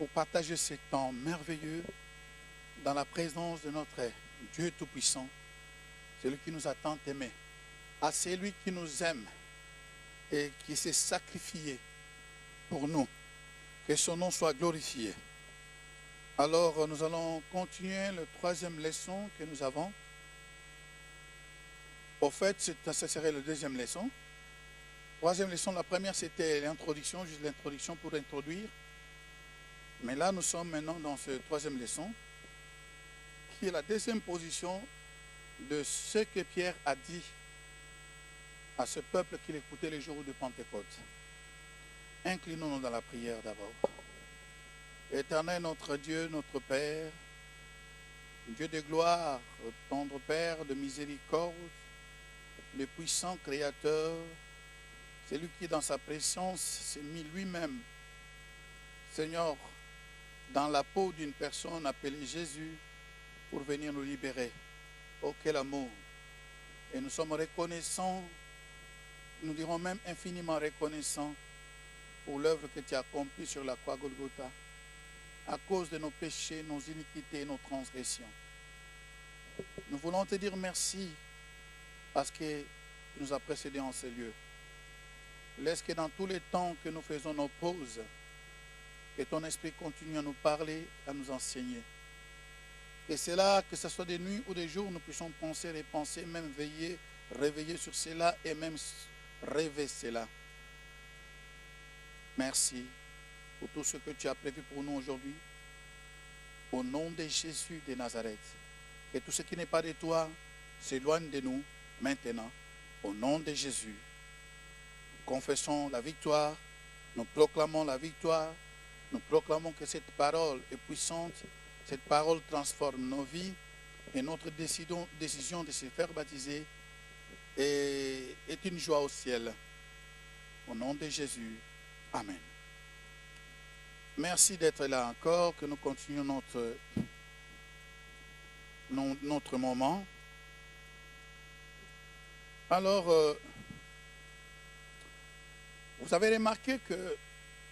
pour partager ce temps merveilleux dans la présence de notre Dieu Tout-Puissant, celui qui nous a tant aimés, à celui qui nous aime et qui s'est sacrifié pour nous. Que son nom soit glorifié. Alors, nous allons continuer la troisième leçon que nous avons. Au fait, ça serait la deuxième leçon. Troisième leçon, la première, c'était l'introduction, juste l'introduction pour introduire. Mais là, nous sommes maintenant dans cette troisième leçon, qui est la deuxième position de ce que Pierre a dit à ce peuple qu'il écoutait les jours de Pentecôte. Inclinons-nous dans la prière d'abord. Éternel notre Dieu, notre Père, Dieu de gloire, tendre Père de miséricorde, le puissant Créateur, celui qui dans sa présence s'est mis lui-même, Seigneur, dans la peau d'une personne appelée Jésus, pour venir nous libérer. Oh, quel amour! Et nous sommes reconnaissants, nous dirons même infiniment reconnaissants pour l'œuvre que tu as accomplie sur la croix Golgotha, à cause de nos péchés, nos iniquités et nos transgressions. Nous voulons te dire merci parce que tu nous as précédés en ce lieu. Laisse que dans tous les temps que nous faisons nos pauses, que ton esprit continue à nous parler, à nous enseigner. Et c'est là, que ce soit des nuits ou des jours, nous puissions penser, repenser, même veiller, réveiller sur cela et même rêver cela. Merci pour tout ce que tu as prévu pour nous aujourd'hui. Au nom de Jésus de Nazareth. Que tout ce qui n'est pas de toi s'éloigne de nous maintenant. Au nom de Jésus. Nous confessons la victoire. Nous proclamons la victoire. Nous proclamons que cette parole est puissante. Cette parole transforme nos vies. Et notre décision de se faire baptiser est une joie au ciel. Au nom de Jésus. Amen. Merci d'être là encore, que nous continuons notre moment. Alors, vous avez remarqué que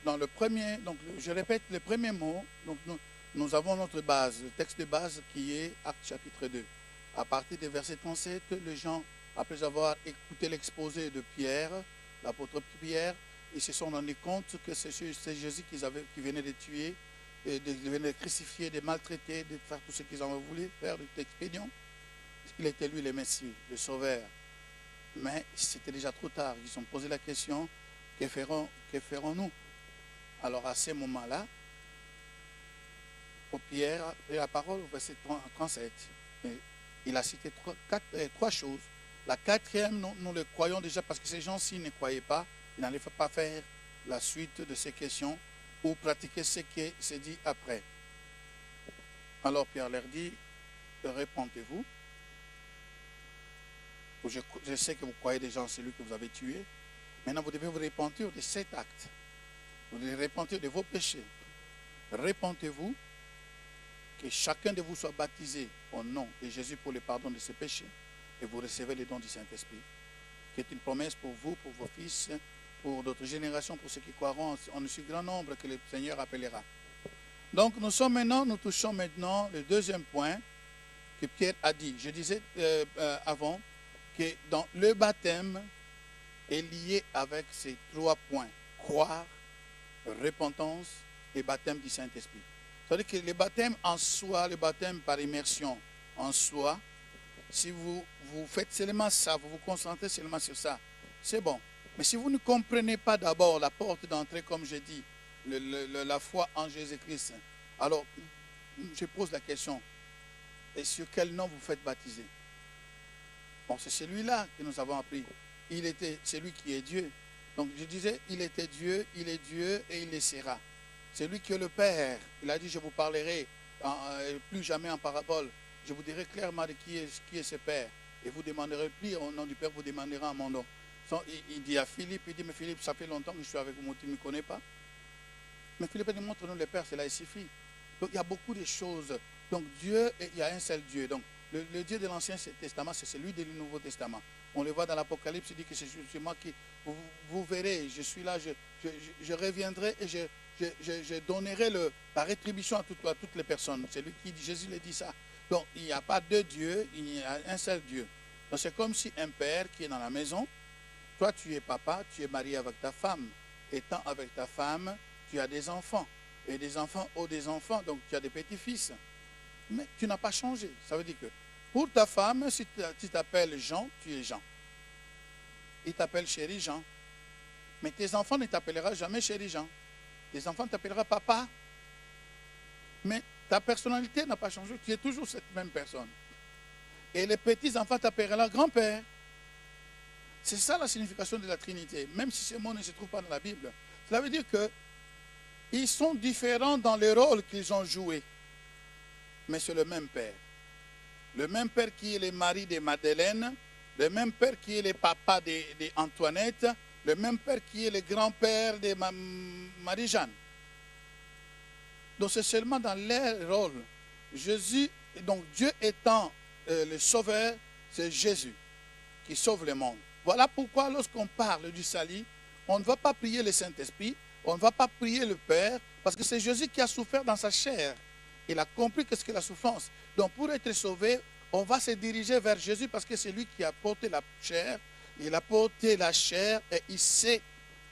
dans le premier, donc je répète le premier mot, donc nous avons notre base, le texte de base qui est Actes chapitre 2. À partir du verset 37, les gens, après avoir écouté l'exposé de Pierre, l'apôtre Pierre, ils se sont rendus compte que c'est Jésus qui venait de tuer, de venir crucifier, de maltraiter, de faire tout ce qu'ils ont voulu faire, d'expédients. Il était lui le Messie, le Sauveur. Mais c'était déjà trop tard. Ils ont posé la question, que ferons-nous? Alors à ce moment-là, Pierre a pris la parole au verset 37. Il a cité trois choses. La quatrième, nous le croyons déjà parce que ces gens-ci ne croyaient pas. Ils n'allaient pas faire la suite de ces questions ou pratiquer ce qui s'est dit après. Alors Pierre leur dit, répentez-vous. Je sais que vous croyez déjà en celui que vous avez tué. Maintenant, vous devez vous repentir de cet acte. Vous devez repentir de vos péchés. Repentez-vous, que chacun de vous soit baptisé au nom de Jésus pour le pardon de ses péchés. Et vous recevez les dons du Saint-Esprit. Qui est une promesse pour vous, pour vos fils, pour d'autres générations, pour ceux qui croiront en ce grand nombre que le Seigneur appellera. Donc nous touchons maintenant le deuxième point que Pierre a dit. Je disais avant que dans le baptême est lié avec ces trois points. Croire, repentance et baptême du Saint-Esprit. C'est-à-dire que le baptême en soi, le baptême par immersion en soi, si vous faites seulement ça, vous vous concentrez seulement sur ça, c'est bon. Mais si vous ne comprenez pas d'abord la porte d'entrée, comme j'ai dit, la foi en Jésus-Christ, alors je pose la question, et sur quel nom vous faites baptiser? Bon, c'est celui-là que nous avons appris. C'est lui qui est Dieu. Donc je disais, il était Dieu, il est Dieu et il le sera. C'est lui qui est le Père. Il a dit, je vous parlerai plus jamais en parabole. Je vous dirai clairement de qui est ce Père. Et vous demanderez plus au nom du Père, vous demanderez en mon nom. Il dit à Philippe, mais Philippe, ça fait longtemps que je suis avec vous, tu ne me connais pas. Mais Philippe dit, montre-nous le Père, cela suffit. Donc il y a beaucoup de choses. Donc Dieu, il y a un seul Dieu. Donc le Dieu de l'Ancien Testament, c'est celui du Nouveau Testament. On le voit dans l'Apocalypse, il dit que c'est moi qui... Vous verrez, je suis là, je reviendrai et je donnerai la rétribution à toutes les personnes. C'est lui qui dit, Jésus le dit ça. Donc, il n'y a pas deux dieux, il y a un seul Dieu. Donc, c'est comme si un père qui est dans la maison, toi, tu es papa, tu es marié avec ta femme. Étant avec ta femme, tu as des enfants. Et des enfants ont des enfants, donc tu as des petits-fils. Mais tu n'as pas changé. Ça veut dire que pour ta femme, si tu t'appelles Jean, tu es Jean. Il t'appelle chéri Jean. Mais tes enfants ne t'appelleront jamais chéri Jean. Tes enfants t'appelleront papa. Mais ta personnalité n'a pas changé. Tu es toujours cette même personne. Et les petits-enfants t'appelleront grand-père. C'est ça la signification de la Trinité. Même si ce mot ne se trouve pas dans la Bible. Cela veut dire qu'ils sont différents dans les rôles qu'ils ont joués. Mais c'est le même Père. Le même Père qui est le mari de Madeleine, le même Père qui est le papa d'Antoinette, le même Père qui est le grand-père de Marie-Jeanne. Donc c'est seulement dans leur rôle. Jésus, donc Dieu étant le sauveur, c'est Jésus qui sauve le monde. Voilà pourquoi lorsqu'on parle du salut, on ne va pas prier le Saint-Esprit, on ne va pas prier le Père, parce que c'est Jésus qui a souffert dans sa chair. Il a compris qu'est-ce que la souffrance. Donc pour être sauvé, on va se diriger vers Jésus parce que c'est lui qui a porté la chair. Il a porté la chair et il sait,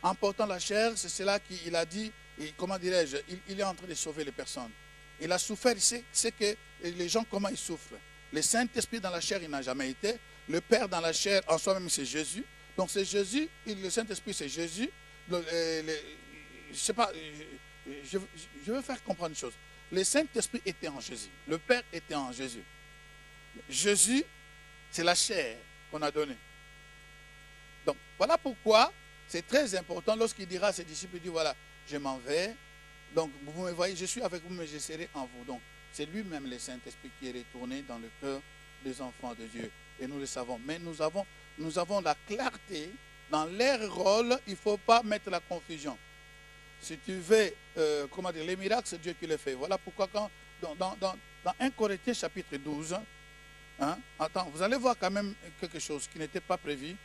en portant la chair, c'est cela qu'il a dit, et comment dirais-je, il est en train de sauver les personnes. Il a souffert, il sait que les gens, comment ils souffrent. Le Saint-Esprit dans la chair, il n'a jamais été. Le Père dans la chair, en soi-même, c'est Jésus. Donc c'est Jésus, le Saint-Esprit, c'est Jésus. Je sais pas, je veux faire comprendre une chose. Le Saint-Esprit était en Jésus. Le Père était en Jésus. Jésus, c'est la chair qu'on a donnée. Donc, voilà pourquoi c'est très important lorsqu'il dira à ses disciples, il dit, voilà, je m'en vais. Donc, vous me voyez, je suis avec vous, mais je serai en vous. Donc, c'est lui-même, le Saint-Esprit, qui est retourné dans le cœur des enfants de Dieu. Et nous le savons. Mais nous avons la clarté. Dans leur rôle, il ne faut pas mettre la confusion. Si tu veux, comment dire, les miracles, c'est Dieu qui les fait. Voilà pourquoi quand, dans 1 Corinthiens chapitre 12, hein, attends, vous allez voir quand même quelque chose qui n'était pas prévu.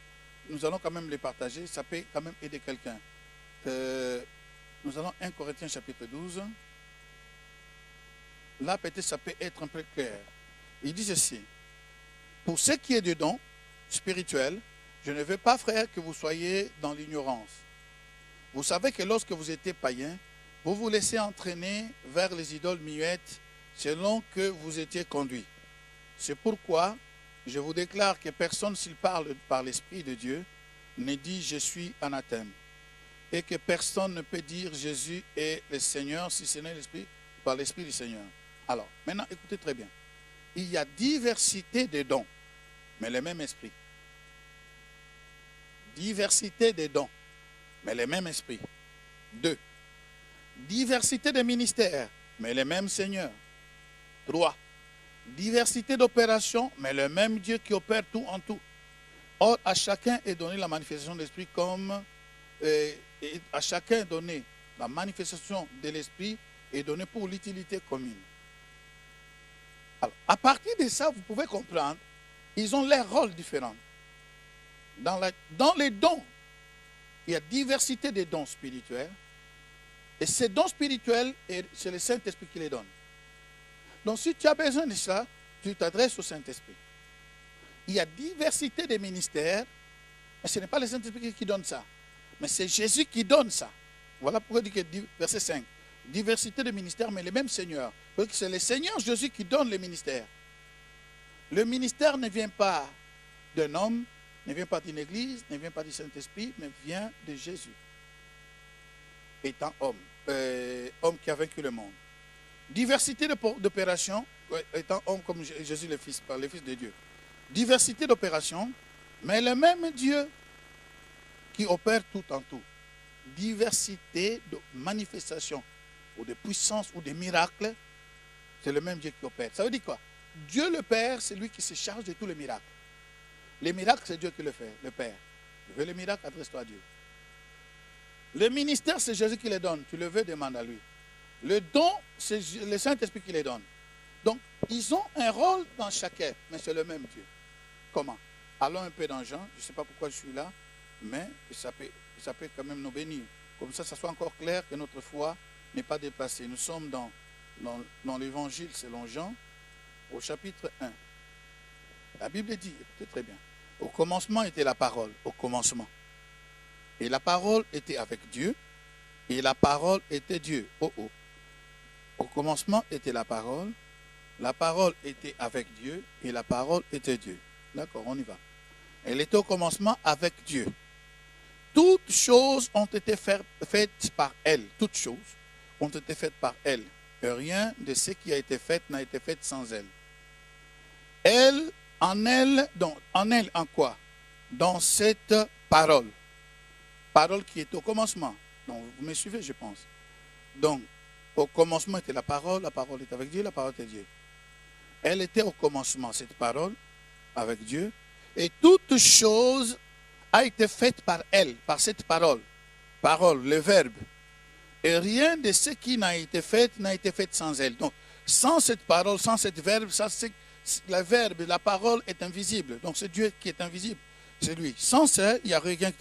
Nous allons quand même les partager. Ça peut quand même aider quelqu'un. Nous allons 1 Corinthiens chapitre 12. Là, peut-être ça peut être un peu clair. Il dit ceci. Pour ce qui est du don spirituel, je ne veux pas, frère, que vous soyez dans l'ignorance. Vous savez que lorsque vous étiez païen, vous vous laissez entraîner vers les idoles muettes selon que vous étiez conduits. C'est pourquoi je vous déclare que personne, s'il parle par l'Esprit de Dieu, ne dit « je suis anathème » et que personne ne peut dire « Jésus est le Seigneur » si ce n'est l'Esprit, par l'Esprit du Seigneur. Alors, maintenant, écoutez très bien. Il y a diversité de dons, mais le même Esprit. Diversité de dons, mais le même Esprit. 2. Diversité de ministères, mais le même Seigneur. 3. Diversité d'opérations, mais le même Dieu qui opère tout en tout. Or, à chacun est donné la manifestation de l'Esprit comme... à chacun est donné la manifestation de l'Esprit est donnée pour l'utilité commune. Alors, à partir de ça, vous pouvez comprendre, ils ont leurs rôles différents. Dans les dons, il y a diversité de dons spirituels. Et ces dons spirituels, c'est le Saint-Esprit qui les donne. Donc si tu as besoin de ça, tu t'adresses au Saint-Esprit. Il y a diversité de ministères, mais ce n'est pas le Saint-Esprit qui donne ça. Mais c'est Jésus qui donne ça. Voilà pourquoi il dit que, verset 5, diversité de ministères, mais le même Seigneur. C'est le Seigneur Jésus qui donne les ministères. Le ministère ne vient pas d'un homme, ne vient pas d'une église, ne vient pas du Saint-Esprit, mais vient de Jésus. Étant homme, homme qui a vaincu le monde. Diversité d'opérations, étant homme comme Jésus le Fils, par le Fils de Dieu. Diversité d'opérations, mais le même Dieu qui opère tout en tout. Diversité de manifestations, ou de puissances, ou de miracles, c'est le même Dieu qui opère. Ça veut dire quoi? Dieu le Père, c'est lui qui se charge de tous les miracles. Les miracles, c'est Dieu qui le fait, le Père. Tu veux les miracles, adresse-toi à Dieu. Le ministère, c'est Jésus qui les donne. Tu le veux, demande à lui. Le don, c'est le Saint-Esprit qui les donne. Donc, ils ont un rôle dans chacun, mais c'est le même Dieu. Comment? allons un peu dans Jean. Je ne sais pas pourquoi je suis là, mais ça peut quand même nous bénir. Comme ça soit encore clair que notre foi n'est pas déplacée. Nous sommes dans l'évangile selon Jean, au chapitre 1. La Bible dit, écoutez très bien, au commencement était la parole, au commencement. Et la parole était avec Dieu, et la parole était Dieu. Oh oh. Au commencement était la parole était avec Dieu, et la parole était Dieu. D'accord, on y va. Elle était au commencement avec Dieu. Toutes choses ont été faites par elle. Toutes choses ont été faites par elle. Et rien de ce qui a été fait n'a été fait sans elle. En quoi? Dans cette parole. Parole qui est au commencement. Donc, vous me suivez, je pense. Donc, au commencement était la parole était avec Dieu, la parole était Dieu. Elle était au commencement, cette parole, avec Dieu. Et toute chose a été faite par elle, par cette parole. Parole, le verbe. Et rien de ce qui n'a été fait sans elle. Donc, sans cette parole, sans cette verbe, le verbe, la parole est invisible. Donc, c'est Dieu qui est invisible. C'est lui. Sans ça, il n'y a rien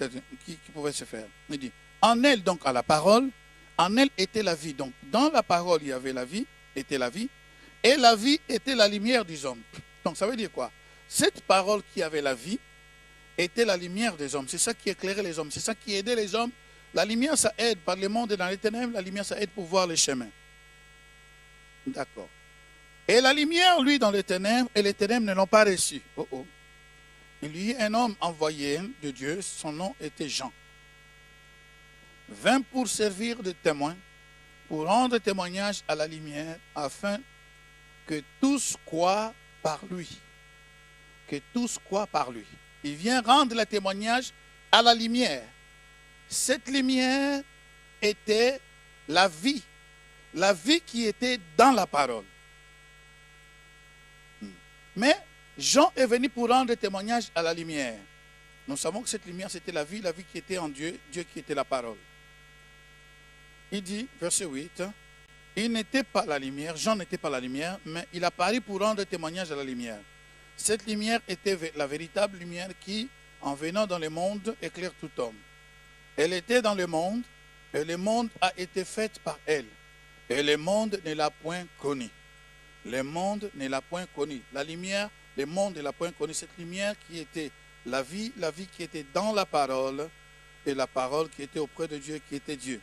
qui pouvait se faire. Il dit, en elle, donc, à la parole, en elle était la vie. Donc, dans la parole, il y avait la vie, était la vie. Et la vie était la lumière des hommes. Donc, ça veut dire quoi? Cette parole qui avait la vie était la lumière des hommes. C'est ça qui éclairait les hommes. C'est ça qui aidait les hommes. La lumière, ça aide. Par le monde dans les ténèbres, la lumière, ça aide pour voir les chemins. D'accord. Et la lumière, lui, dans les ténèbres, et les ténèbres ne l'ont pas reçu. Oh oh. Il y eut un homme envoyé de Dieu, son nom était Jean. Vint pour servir de témoin, pour rendre témoignage à la lumière, afin que tous croient par lui. Que tous croient par lui. Il vient rendre le témoignage à la lumière. Cette lumière était la vie qui était dans la parole. Mais Jean est venu pour rendre témoignage à la lumière. Nous savons que cette lumière, c'était la vie qui était en Dieu, Dieu qui était la parole. Il dit, verset 8, il n'était pas la lumière, Jean n'était pas la lumière, mais il apparut pour rendre témoignage à la lumière. Cette lumière était la véritable lumière qui, en venant dans le monde, éclaire tout homme. Elle était dans le monde, et le monde a été fait par elle. Et le monde ne l'a point connue. Le monde ne l'a point connue. La lumière, le monde ne l'a point connue. Cette lumière qui était la vie qui était dans la parole, et la parole qui était auprès de Dieu, qui était Dieu.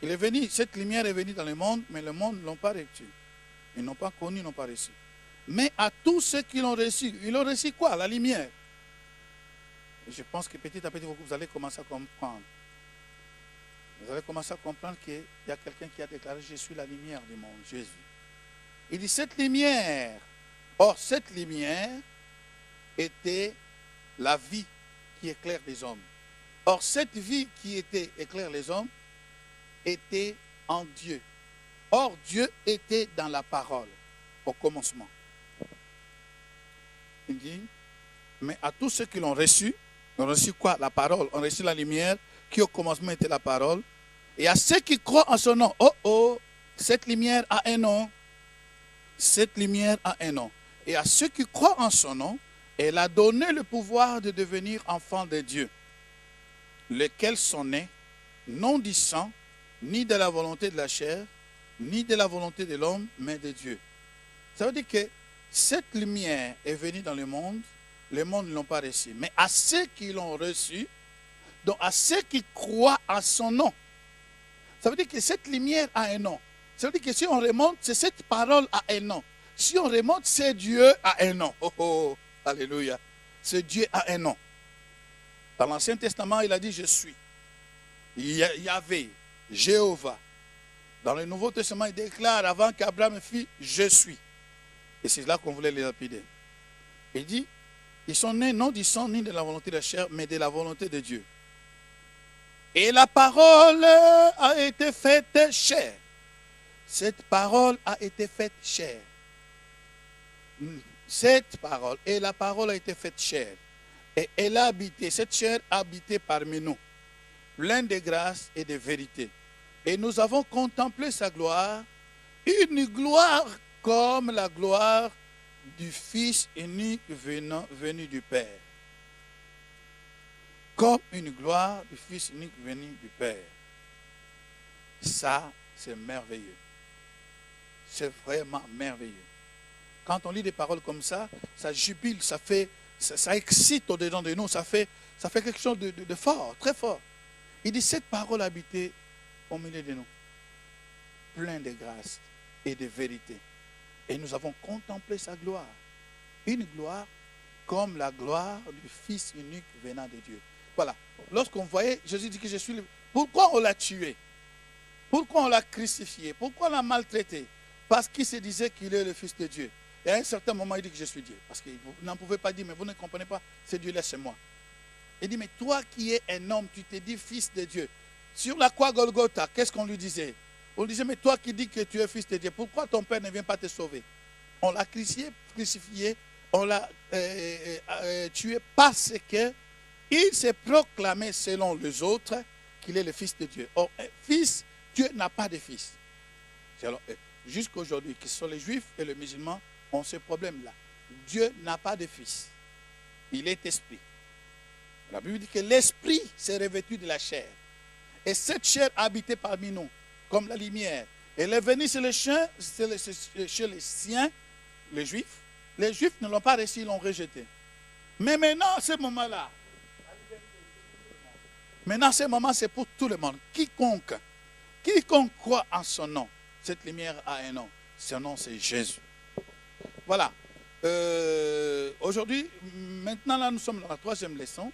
Il est venu, cette lumière est venue dans le monde, mais le monde ne l'a pas reçu. Ils n'ont pas connu, ils n'ont pas reçu. Mais à tous ceux qui l'ont reçu, ils ont reçu quoi? La lumière. Et je pense que petit à petit, vous allez commencer à comprendre. Vous allez commencer à comprendre qu'il y a quelqu'un qui a déclaré, je suis la lumière du monde, Jésus. Il dit, cette lumière, or cette lumière était la vie qui éclaire les hommes. Or cette vie qui éclaire les hommes était en Dieu. Or Dieu était dans la parole, au commencement. Il dit, mais à tous ceux qui l'ont reçu, ont reçu quoi? La parole, ont reçu la lumière, qui au commencement était la parole. Et à ceux qui croient en son nom, cette lumière a un nom. Cette lumière a un nom. Et à ceux qui croient en son nom, elle a donné le pouvoir de devenir enfants de Dieu, lesquels sont nés, non du sang, ni de la volonté de la chair, ni de la volonté de l'homme, mais de Dieu. Ça veut dire que cette lumière est venue dans le monde ne l'ont pas reçue. Mais à ceux qui l'ont reçue, donc à ceux qui croient en son nom, ça veut dire que cette lumière a un nom. Ça veut dire que si on remonte, c'est cette parole a un nom. Si on remonte, c'est Dieu a un nom. Oh, oh, alléluia. Ce Dieu a un nom. Dans l'Ancien Testament, il a dit je suis. Yahvé, Jéhovah. Dans le Nouveau Testament, il déclare avant qu'Abraham fît je suis. Et c'est là qu'on voulait les lapider. Il dit, ils sont nés non du sang ni de la volonté de la chair, mais de la volonté de Dieu. Et la parole a été faite chair. Cette parole a été faite chair. Cette parole, et la parole a été faite chair. Et elle a habité, cette chair a habité parmi nous, pleine de grâce et de vérité. Et nous avons contemplé sa gloire, une gloire comme la gloire du Fils unique venu du Père. Comme une gloire du Fils unique venu du Père. Ça, c'est merveilleux. C'est vraiment merveilleux. Quand on lit des paroles comme ça jubile, ça excite au-dedans de nous, ça fait quelque chose de fort, très fort. Il dit, cette parole habitée au milieu de nous, plein de grâce et de vérité. Et nous avons contemplé sa gloire. Une gloire comme la gloire du Fils unique venant de Dieu. Voilà. Lorsqu'on voyait, Jésus dit que je suis le... Pourquoi on l'a tué? Pourquoi on l'a crucifié? Pourquoi on l'a maltraité? Parce qu'il se disait qu'il est le Fils de Dieu. Et à un certain moment, il dit que je suis Dieu. Parce qu'il n'en pouvait pas dire, mais vous ne comprenez pas, c'est Dieu, laissez-moi. Il dit, mais toi qui es un homme, tu t'es dit Fils de Dieu. Sur la croix Golgotha, qu'est-ce qu'on lui disait? On lui disait, mais toi qui dis que tu es Fils de Dieu, pourquoi ton Père ne vient pas te sauver? On l'a crucifié, on l'a tué parce qu'il s'est proclamé selon les autres qu'il est le Fils de Dieu. Or, fils, Dieu n'a pas de fils. Jusqu'à aujourd'hui, que ce soit les Juifs et les musulmans, ont ce problème-là. Dieu n'a pas de fils. Il est esprit. La Bible dit que l'esprit s'est revêtu de la chair. Et cette chair habitait parmi nous, comme la lumière. Elle est venue chez les siens, les Juifs. Les Juifs ne l'ont pas reçu, ils l'ont rejeté. Mais maintenant, ce moment-là, ce moment, c'est pour tout le monde. Quiconque croit en son nom, cette lumière a un nom. Son nom, c'est Jésus. Voilà. Aujourd'hui, maintenant, là, nous sommes dans la 3e leçon.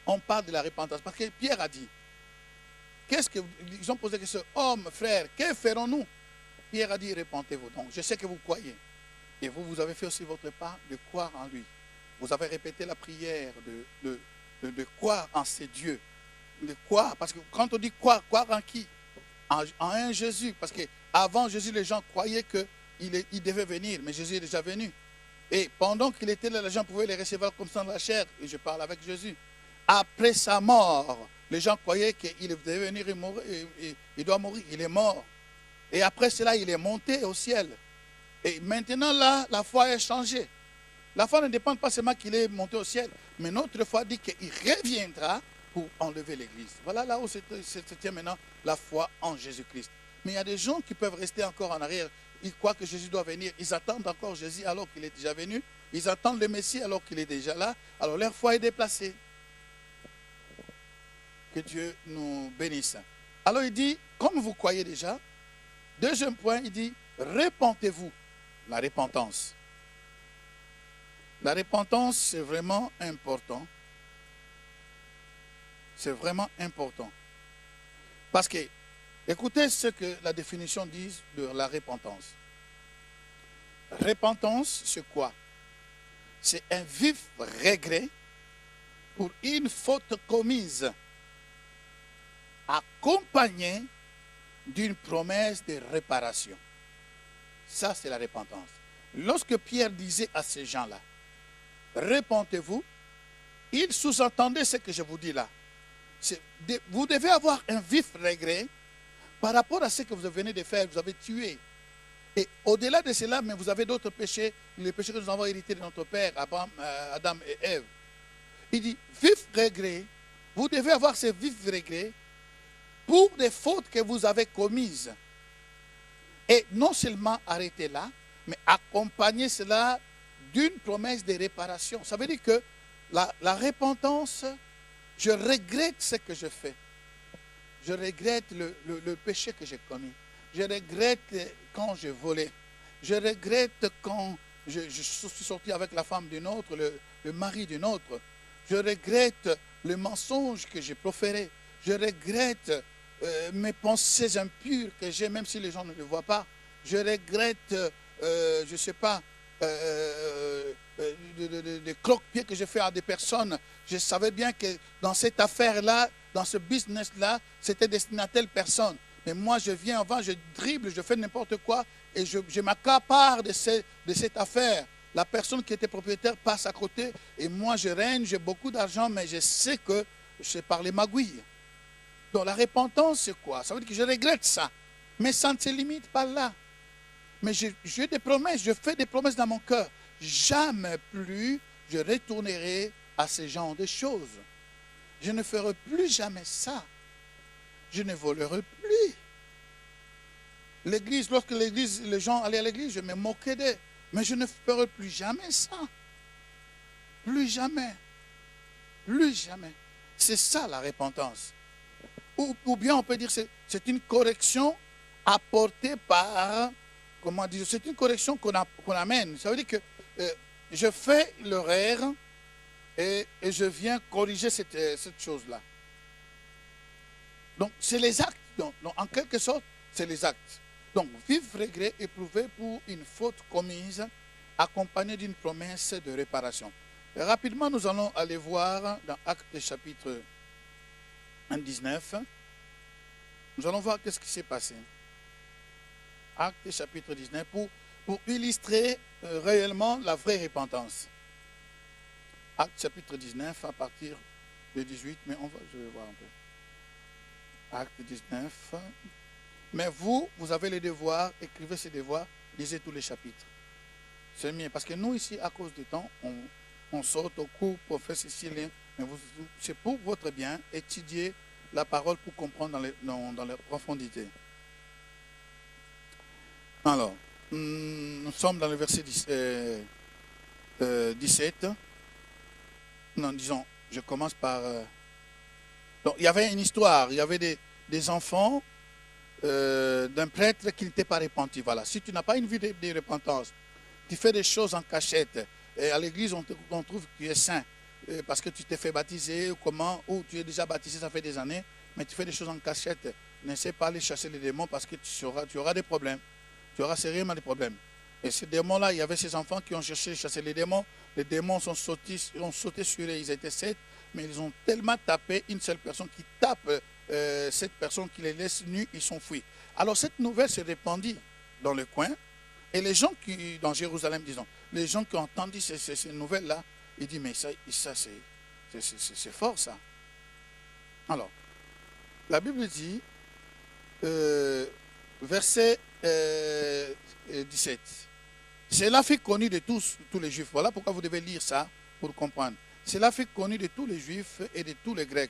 On parle de la repentance. Parce que Pierre a dit, ils ont posé la question, homme, frère, que ferons-nous? Pierre a dit, repentez-vous. Donc, je sais que vous croyez. Et vous avez fait aussi votre part de croire en lui. Vous avez répété la prière de croire en ces dieux. De croire, parce que quand on dit croire en qui? En un Jésus. Parce qu'avant Jésus, les gens croyaient qu'il devait venir, mais Jésus est déjà venu. Et pendant qu'il était là, les gens pouvaient les recevoir comme ça dans la chair. Et je parle avec Jésus. Après sa mort, les gens croyaient qu'il devait venir, il doit mourir, il est mort. Et après cela, il est monté au ciel. Et maintenant, là, la foi est changée. La foi ne dépend pas seulement qu'il est monté au ciel, mais notre foi dit qu'il reviendra pour enlever l'Église. Voilà là où se tient maintenant la foi en Jésus-Christ. Mais il y a des gens qui peuvent rester encore en arrière. Ils croient que Jésus doit venir. Ils attendent encore Jésus alors qu'il est déjà venu. Ils attendent le Messie alors qu'il est déjà là. Alors leur foi est déplacée. Que Dieu nous bénisse. Alors il dit, comme vous croyez déjà, deuxième point, il dit, repentez-vous. La repentance. La repentance, c'est vraiment important. C'est vraiment important. Parce que, écoutez ce que la définition dit de la repentance. Repentance, c'est quoi? C'est un vif regret pour une faute commise, accompagné d'une promesse de réparation. Ça, c'est la repentance. Lorsque Pierre disait à ces gens-là, repentez-vous, il sous-entendait ce que je vous dis là. Vous devez avoir un vif regret par rapport à ce que vous venez de faire, vous avez tué. Et au-delà de cela, mais vous avez d'autres péchés, les péchés que nous avons hérités de notre père, Adam et Ève. Il dit, vif regret, vous devez avoir ce vif regret pour des fautes que vous avez commises. Et non seulement arrêter là, mais accompagner cela d'une promesse de réparation. Ça veut dire que la repentance, je regrette ce que je fais. Je regrette le péché que j'ai commis. Je regrette quand j'ai volé. Je regrette quand je suis sorti avec la femme d'une autre, le mari d'une autre. Je regrette le mensonge que j'ai proféré. Je regrette mes pensées impures que j'ai, même si les gens ne le voient pas. Je regrette, je ne sais pas, des croque-pieds que j'ai fait à des personnes. Je savais bien que dans cette affaire-là, dans ce business-là, c'était destiné à telle personne. Mais moi, je viens avant, je dribble, je fais n'importe quoi et je m'accapare de cette affaire. La personne qui était propriétaire passe à côté et moi, je règne, j'ai beaucoup d'argent, mais je sais que c'est par les magouilles. Donc la repentance, c'est quoi? Ça veut dire que je regrette ça. Mais ça ne se limite pas là. Mais j'ai des promesses, je fais des promesses dans mon cœur. Jamais plus je retournerai à ce genre de choses. Je ne ferai plus jamais ça. Je ne volerai plus. L'église, lorsque les gens allaient à l'église, je me moquais d'eux. Mais je ne ferai plus jamais ça. Plus jamais. Plus jamais. C'est ça la repentance. Ou bien on peut dire que c'est une correction apportée par, comment dire, c'est une correction qu'on amène. Ça veut dire que je fais l'erreur et je viens corriger cette chose-là. Donc c'est les actes. Donc, en quelque sorte, c'est les actes. Donc vif regret éprouvé pour une faute commise, accompagnée d'une promesse de réparation. Et rapidement, nous allons aller voir dans Actes chapitre 19. Nous allons voir qu'est-ce qui s'est passé. Actes chapitre 19 pour illustrer réellement la vraie repentance. Actes chapitre 19 à partir de 18, mais je vais voir un peu. Actes 19. Mais vous avez les devoirs, écrivez ces devoirs, lisez tous les chapitres. C'est mieux, parce que nous ici, à cause du temps, on saute au cours pour faire ceci, mais c'est pour votre bien, étudier la parole pour comprendre dans les profondités. Alors, nous sommes dans le verset 17. Non, disons, je commence par... donc, il y avait une histoire, il y avait des enfants d'un prêtre qui n'était pas repenti. Voilà. Si tu n'as pas une vie de repentance, tu fais des choses en cachette, et à l'église, on trouve que tu es saint, parce que tu t'es fait baptiser, ou tu es déjà baptisé, ça fait des années, mais tu fais des choses en cachette. N'essaie pas aller chasser les démons parce que tu auras des problèmes. Tu auras sérieusement des problèmes. Et ces démons-là, il y avait ces enfants qui ont cherché à chasser les démons. Les démons ont sauté sur eux, ils étaient 7, mais ils ont tellement tapé une seule personne qui tape cette personne qui les laisse nus, ils sont fuis. Alors cette nouvelle se répandit dans le coin, et les gens qui, dans Jérusalem, disons, les gens qui ont entendu ces nouvelles-là, ils disent, mais ça c'est fort ça. Alors, la Bible dit, verset 17, cela fait connu de tous les Juifs. Voilà pourquoi vous devez lire ça pour comprendre. Cela fait connu de tous les Juifs et de tous les Grecs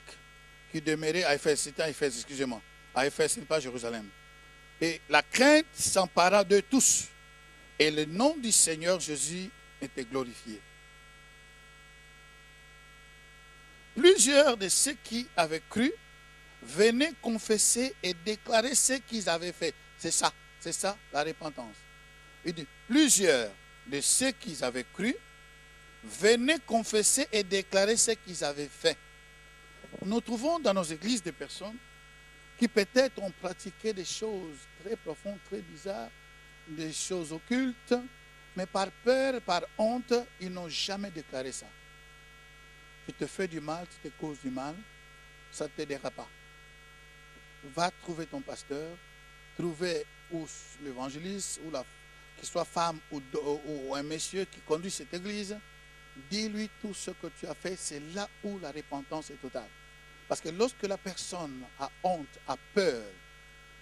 qui demeuraient à Éphèse. C'était à Éphèse, excusez-moi. À Éphèse, ce n'est pas Jérusalem. Et la crainte s'empara de tous. Et le nom du Seigneur Jésus était glorifié. Plusieurs de ceux qui avaient cru venaient confesser et déclarer ce qu'ils avaient fait. C'est ça la repentance. Il dit, plusieurs de ceux qui avaient cru venaient confesser et déclarer ce qu'ils avaient fait. Nous trouvons dans nos églises des personnes qui peut-être ont pratiqué des choses très profondes, très bizarres, des choses occultes, mais par peur, par honte, ils n'ont jamais déclaré ça. Tu te fais du mal, tu te causes du mal, ça ne t'aidera pas. Va trouver ton pasteur, trouver ou l'évangéliste, ou qu'il soit femme ou un monsieur qui conduit cette église, dis-lui tout ce que tu as fait, c'est là où la repentance est totale. Parce que lorsque la personne a honte, a peur,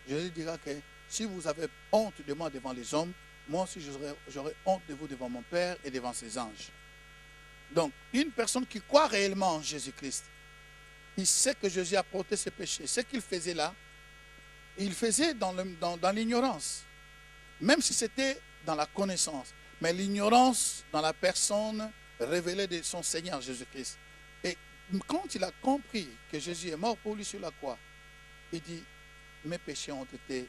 je lui dirai que si vous avez honte de moi devant les hommes, moi aussi j'aurai honte de vous devant mon Père et devant ses anges. Donc, une personne qui croit réellement en Jésus-Christ, il sait que Jésus a porté ses péchés. Ce qu'il faisait là, il faisait dans l'ignorance. Même si c'était dans la connaissance. Mais l'ignorance dans la personne révélée de son Seigneur Jésus-Christ. Et quand il a compris que Jésus est mort pour lui sur la croix, il dit, mes péchés ont été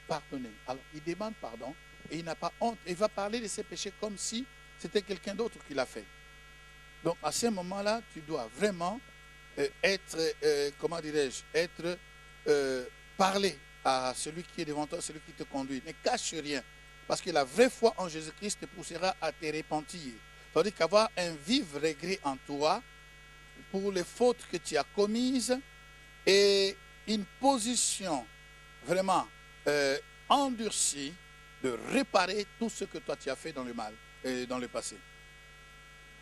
pardonnés. Alors, il demande pardon et il n'a pas honte. Il va parler de ses péchés comme si c'était quelqu'un d'autre qui l'a fait. Donc, à ce moment-là, tu dois vraiment être, comment dirais-je, parler à celui qui est devant toi, celui qui te conduit. Ne cache rien. Parce que la vraie foi en Jésus-Christ te poussera à te repentir. C'est-à-dire qu'avoir un vif regret en toi pour les fautes que tu as commises et une position vraiment endurcie de réparer tout ce que toi tu as fait dans le mal et dans le passé.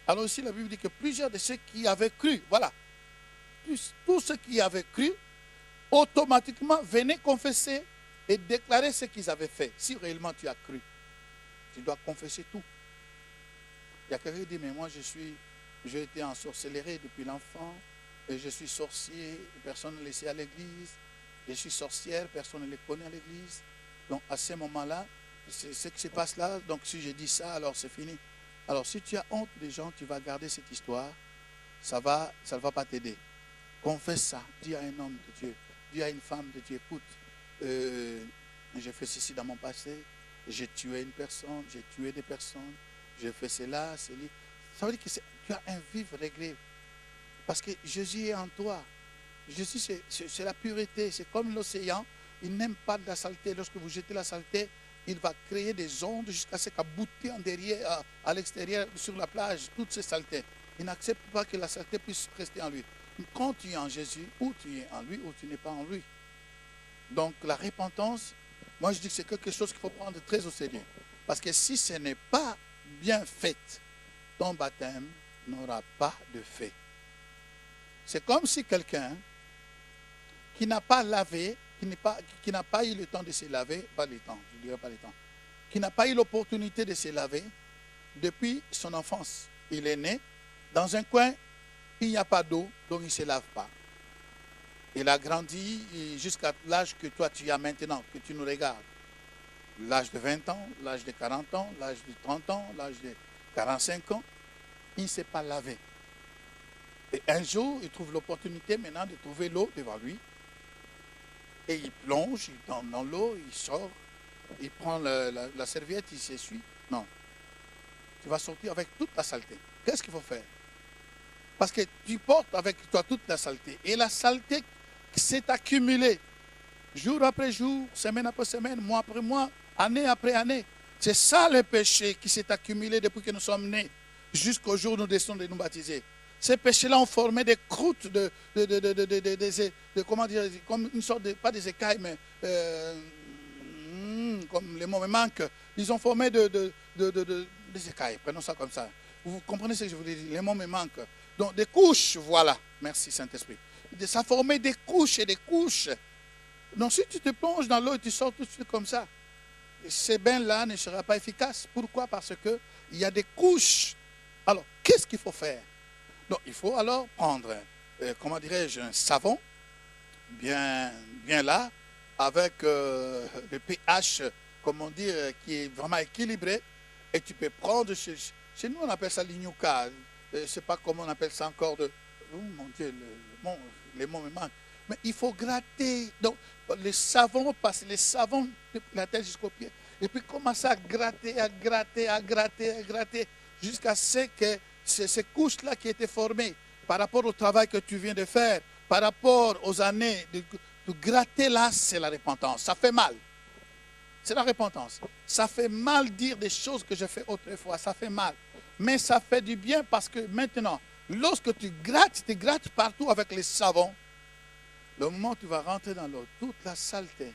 Alors ici, la Bible dit que plusieurs de ceux qui avaient cru, voilà, tous ceux qui avaient cru, automatiquement venaient confesser et déclarer ce qu'ils avaient fait. Si réellement tu as cru, tu dois confesser tout. Il y a quelqu'un qui dit, mais moi j'ai été en sorcellerie depuis l'enfant, et je suis sorcier, personne ne le sait à l'église, je suis sorcière, personne ne le connaît à l'église. Donc à ce moment-là, c'est ce qui se passe là, donc si je dis ça, alors c'est fini. Alors si tu as honte des gens, tu vas garder cette histoire, ça ne va pas t'aider. Confesse ça, dis à un homme de Dieu, dis à une femme de Dieu, écoute, j'ai fait ceci dans mon passé, j'ai tué une personne, j'ai tué des personnes, j'ai fait cela, cela. Ça veut dire que tu as un vif regret. Parce que Jésus est en toi. Jésus, c'est la pureté. C'est comme l'océan. Il n'aime pas de la saleté. Lorsque vous jetez la saleté, il va créer des ondes jusqu'à ce qu'aboutir en derrière, à l'extérieur, sur la plage, toutes ces saletés. Il n'accepte pas que la saleté puisse rester en lui. Quand tu es en Jésus, ou tu es en lui, ou tu n'es pas en lui. Donc la repentance, moi je dis que c'est quelque chose qu'il faut prendre très au sérieux. Parce que si ce n'est pas bien fait, ton baptême n'aura pas de fait. C'est comme si quelqu'un qui n'a pas lavé, qui n'a pas eu le temps de se laver, pas le temps, je dirais pas le temps, qui n'a pas eu l'opportunité de se laver depuis son enfance. Il est né dans un coin, il n'y a pas d'eau, donc il ne se lave pas. Il a grandi jusqu'à l'âge que toi tu as maintenant, que tu nous regardes. L'âge de 20 ans, l'âge de 40 ans, l'âge de 30 ans, l'âge de 45 ans, il ne s'est pas lavé. Et un jour, il trouve l'opportunité maintenant de trouver l'eau devant lui. Et il plonge dans l'eau, il sort, il prend la serviette, il s'essuie. Non. Tu vas sortir avec toute la saleté. Qu'est-ce qu'il faut faire? Parce que tu portes avec toi toute la saleté. Et la saleté s'est accumulée jour après jour, semaine après semaine, mois après mois, année après année. C'est ça le péché qui s'est accumulé depuis que nous sommes nés, jusqu'au jour où nous décidons de nous baptiser. Ces péchés-là ont formé des croûtes comment dire, comme une sorte de, pas des écailles, mais comme les mots me manquent, ils ont formé des écailles, prenons ça comme ça. Vous comprenez ce que je voulais dire? Les mots me manquent. Donc des couches, voilà, merci Saint-Esprit. Ça a formé des couches et des couches. Donc si tu te plonges dans l'eau et tu sors tout de suite comme ça, ces bains-là ne seront pas efficaces. Pourquoi? Parce qu'il y a des couches. Alors, qu'est-ce qu'il faut faire? Donc, il faut alors prendre, comment dirais-je, un savon, bien là, avec le pH, comme on dit, qui est vraiment équilibré. Et tu peux prendre, chez nous on appelle ça l'ignouka. Je ne sais pas comment on appelle ça encore. Oh mon Dieu, les mots me manquent. Mais il faut gratter. Donc, le savon, passer les savons de la tête jusqu'aux pieds. Et puis commencer à gratter, jusqu'à ce que ces couches-là qui étaient formées par rapport au travail que tu viens de faire, par rapport aux années de gratter là, c'est la repentance. Ça fait mal. C'est la repentance. Ça fait mal dire des choses que j'ai fait autrefois. Ça fait mal. Mais ça fait du bien parce que maintenant, lorsque tu grattes partout avec les savons. Le moment où tu vas rentrer dans l'eau, toute la saleté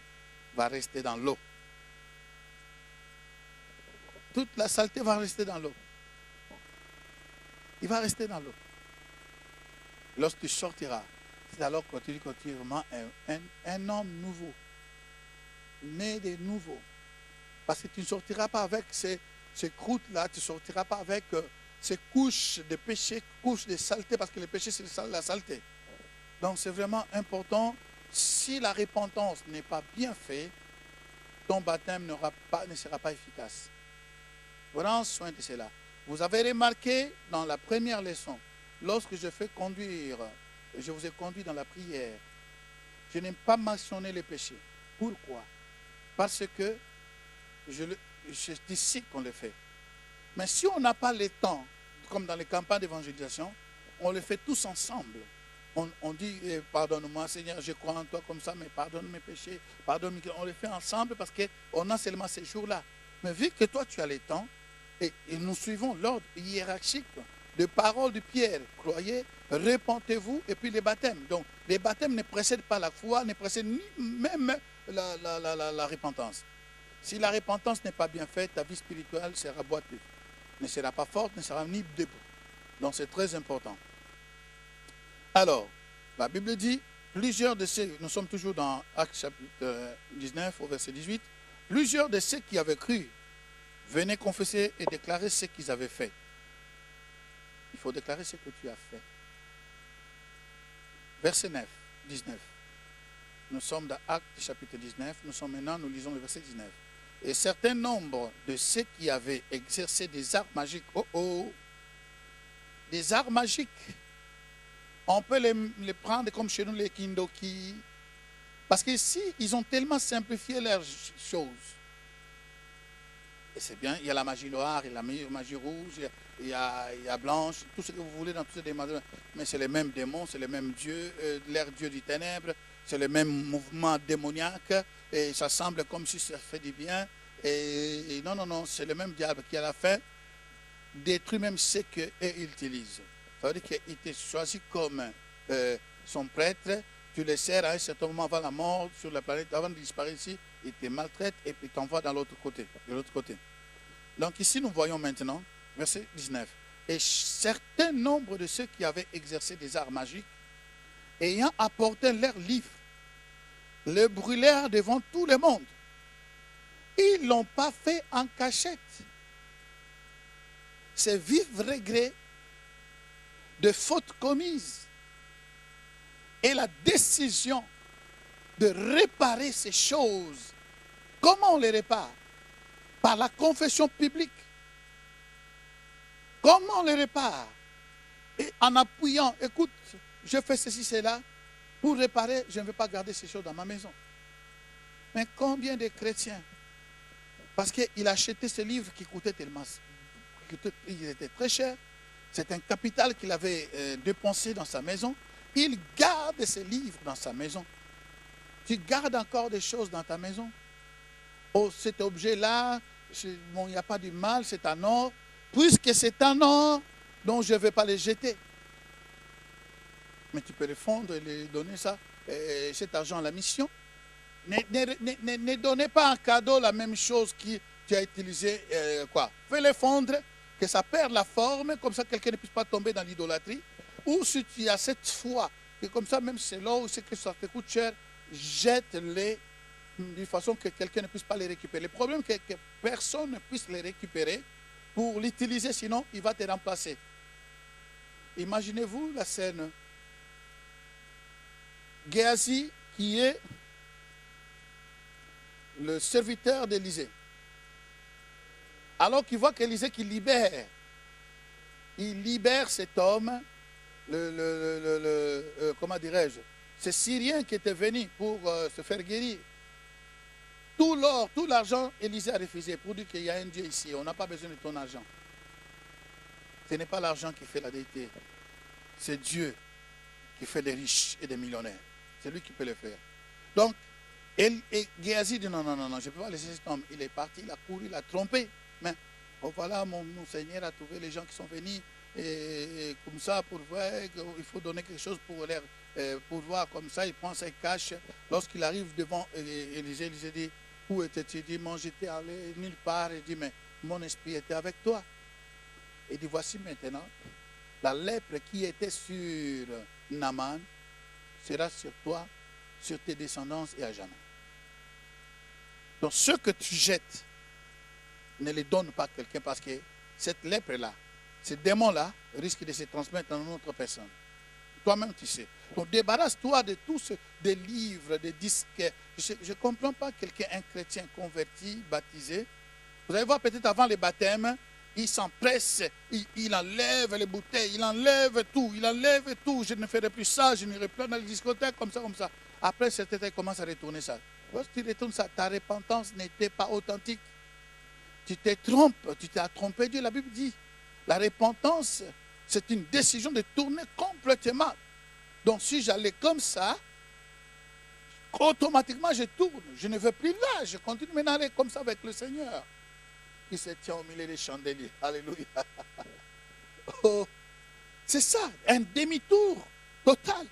va rester dans l'eau. Toute la saleté va rester dans l'eau. Il va rester dans l'eau. Lorsque tu sortiras, c'est alors que tu dis que tu es vraiment un homme nouveau. Né de nouveau. Parce que tu ne sortiras pas avec ces croûtes-là, tu ne sortiras pas avec ces couches de péché, couches de saleté, parce que le péché, c'est la saleté. Donc c'est vraiment important. Si la repentance n'est pas bien faite, ton baptême ne sera pas efficace. Prenons soin de cela. Vous avez remarqué dans la première leçon, lorsque je vous ai conduit dans la prière, je n'ai pas mentionné les péchés. Pourquoi? Parce que c'est ici qu'on le fait. Mais si on n'a pas le temps, comme dans les campagnes d'évangélisation, on le fait tous ensemble. On dit, pardonne-moi Seigneur, je crois en toi comme ça, mais pardonne mes péchés, pardonne-moi. On le fait ensemble parce qu'on a seulement ces jours-là. Mais vu que toi tu as le temps, et nous suivons l'ordre hiérarchique de paroles de Pierre, croyez, repentez-vous, et puis les baptêmes. Donc les baptêmes ne précèdent pas la foi, ne précèdent ni même la repentance. Si la repentance n'est pas bien faite, ta vie spirituelle sera boiteuse, ne sera pas forte, ne sera ni debout. Donc c'est très important. Alors, la Bible dit, plusieurs de ceux, nous sommes toujours dans Actes chapitre 19 au verset 18, plusieurs de ceux qui avaient cru venaient confesser et déclarer ce qu'ils avaient fait. Il faut déclarer ce que tu as fait. Verset 9, 19. Nous sommes dans Actes chapitre 19, nous lisons le verset 19. Et certain nombre de ceux qui avaient exercé des arts magiques, des arts magiques, on peut les prendre comme chez nous les kindoki, parce qu'ici, ils ont tellement simplifié leurs choses. Et c'est bien, il y a la magie noire, il y a la magie rouge, il y a blanche, tout ce que vous voulez dans tous ces démons. Mais c'est les mêmes démons, c'est les mêmes dieux, l'air dieu du ténèbre, c'est le même mouvement démoniaque, et ça semble comme si ça fait du bien. Et non, c'est le même diable qui à la fin détruit même ce qu'eux utilisent. Ça veut dire qu'il était choisi comme son prêtre, tu le sers à un certain moment avant la mort sur la planète, avant de disparaître ici, il te maltraite et puis t'envoie dans l'autre côté, de l'autre côté. Donc ici nous voyons maintenant, verset 19. Et certain nombre de ceux qui avaient exercé des arts magiques, ayant apporté leurs livres, le brûlèrent devant tout le monde. Ils ne l'ont pas fait en cachette. C'est vif regret de fautes commises et la décision de réparer ces choses. Comment on les répare? Par la confession publique. Comment on les répare? Et en appuyant, écoute, je fais ceci, cela, pour réparer, je ne veux pas garder ces choses dans ma maison. Mais combien de chrétiens, parce qu'il a acheté ce livre qui coûtait tellement, il était très cher, c'est un capital qu'il avait dépensé dans sa maison, il garde ces livres dans sa maison. Tu gardes encore des choses dans ta maison? Oh, cet objet-là, bon, il n'y a pas du mal, c'est un or. Puisque c'est un or, donc je ne vais pas les jeter. Mais tu peux les fondre et les donner ça, cet argent à la mission. Ne donnez pas en cadeau la même chose que tu as utilisé. Fais-les fondre, que ça perde la forme, comme ça quelqu'un ne puisse pas tomber dans l'idolâtrie. Ou si tu as cette foi, que comme ça même c'est l'or ou c'est que ça te coûte cher, jette-les d'une façon que quelqu'un ne puisse pas les récupérer. Le problème est que personne ne puisse les récupérer pour l'utiliser, sinon il va te remplacer. Imaginez-vous la scène. Géasi, qui est le serviteur d'Élisée, alors qu'il voit qu'Élisée qui libère, il libère cet homme, comment dirais-je, ce Syrien qui était venu pour se faire guérir. Tout l'or, tout l'argent, Élisée a refusé pour dire qu'il y a un Dieu ici, on n'a pas besoin de ton argent. Ce n'est pas l'argent qui fait la déité, c'est Dieu qui fait des riches et des millionnaires. C'est lui qui peut le faire. Donc, Géasi dit non, je ne peux pas laisser cet homme. Il est parti, il a couru, il a trompé. Mais voilà, mon Seigneur a trouvé les gens qui sont venus et comme ça pour voir qu'il faut donner quelque chose pour leur pouvoir. Comme ça, il prend ses caches. Lorsqu'il arrive devant Élisée, Élisée dit, où étais-tu? Il dit, moi j'étais allé nulle part. Il dit, mais mon esprit était avec toi. Il dit, voici maintenant, la lèpre qui était sur Naaman sera sur toi, sur tes descendants et à jamais. Donc ce que tu jettes, ne les donne pas à quelqu'un parce que cette lèpre-là, ce démon-là, risque de se transmettre dans une autre personne. Toi-même, tu sais. Donc débarrasse-toi de tout ce, des livres, des disques. Je ne comprends pas quelqu'un, un chrétien converti, baptisé. Vous allez voir peut-être avant les baptêmes, il s'empresse, il enlève les bouteilles, il enlève tout, je ne ferai plus ça, je n'irai plus dans les discothèques, comme ça. Après, cet été, il commence à retourner ça. Lorsque tu retournes ça, ta repentance n'était pas authentique. Tu te trompes, tu t'es trompé Dieu. La Bible dit, la repentance, c'est une décision de tourner complètement. Donc si j'allais comme ça, automatiquement je tourne. Je ne veux plus là, je continue maintenant à aller comme ça avec le Seigneur. Qui se tient au milieu des chandeliers. Alléluia. Oh, c'est ça, un demi-tour total.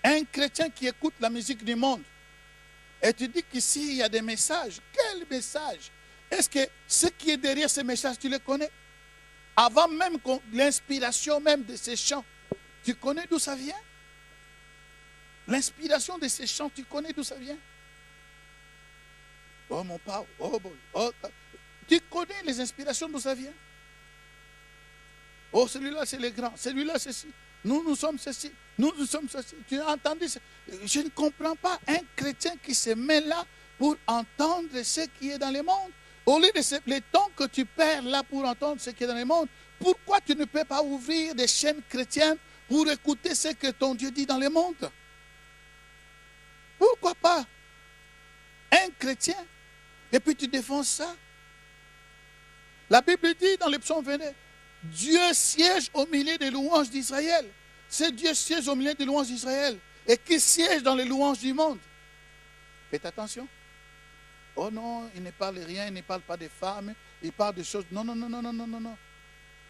Un chrétien qui écoute la musique du monde. Et tu dis qu'ici, il y a des messages. Quel message? Est-ce que ce qui est derrière ces messages, tu les connais? Avant même l'inspiration même de ces chants, tu connais d'où ça vient? L'inspiration de ces chants, tu connais d'où ça vient? Oh mon père, oh boy, oh. Tu connais les inspirations d'où ça vient? Oh, celui-là, c'est les grands. Celui-là, c'est ceci. Nous sommes ceci. Nous sommes ceci. Tu as entendu ça? Je ne comprends pas un chrétien qui se met là pour entendre ce qui est dans le monde. Au lieu de le temps que tu perds là pour entendre ce qui est dans le monde, pourquoi tu ne peux pas ouvrir des chaînes chrétiennes pour écouter ce que ton Dieu dit dans le monde? Pourquoi pas? Un chrétien. Et puis tu défends ça. La Bible dit dans le psaume 22, Dieu siège au milieu des louanges d'Israël. C'est Dieu siège au milieu des louanges d'Israël et qui siège dans les louanges du monde. Faites attention. Oh non, il ne parle rien, il ne parle pas des femmes, il parle de choses. Non, non, non, non, non, non, non, non.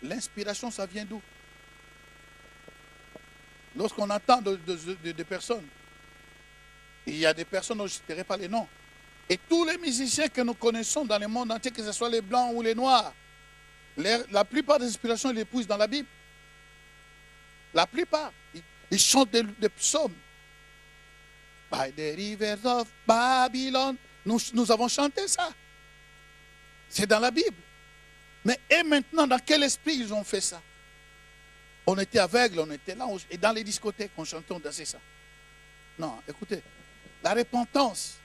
L'inspiration, ça vient d'où? Lorsqu'on entend de personnes, il y a des personnes dont je ne dirai pas les noms. Et tous les musiciens que nous connaissons dans le monde entier, que ce soit les blancs ou les noirs, la plupart des inspirations, ils les poussent dans la Bible. La plupart. Ils chantent des psaumes. By the rivers of Babylon. Nous avons chanté ça. C'est dans la Bible. Mais et maintenant, dans quel esprit ils ont fait ça? On était aveugles, on était là, et dans les discothèques, on chantait, on dansait ça. Non, écoutez, la repentance,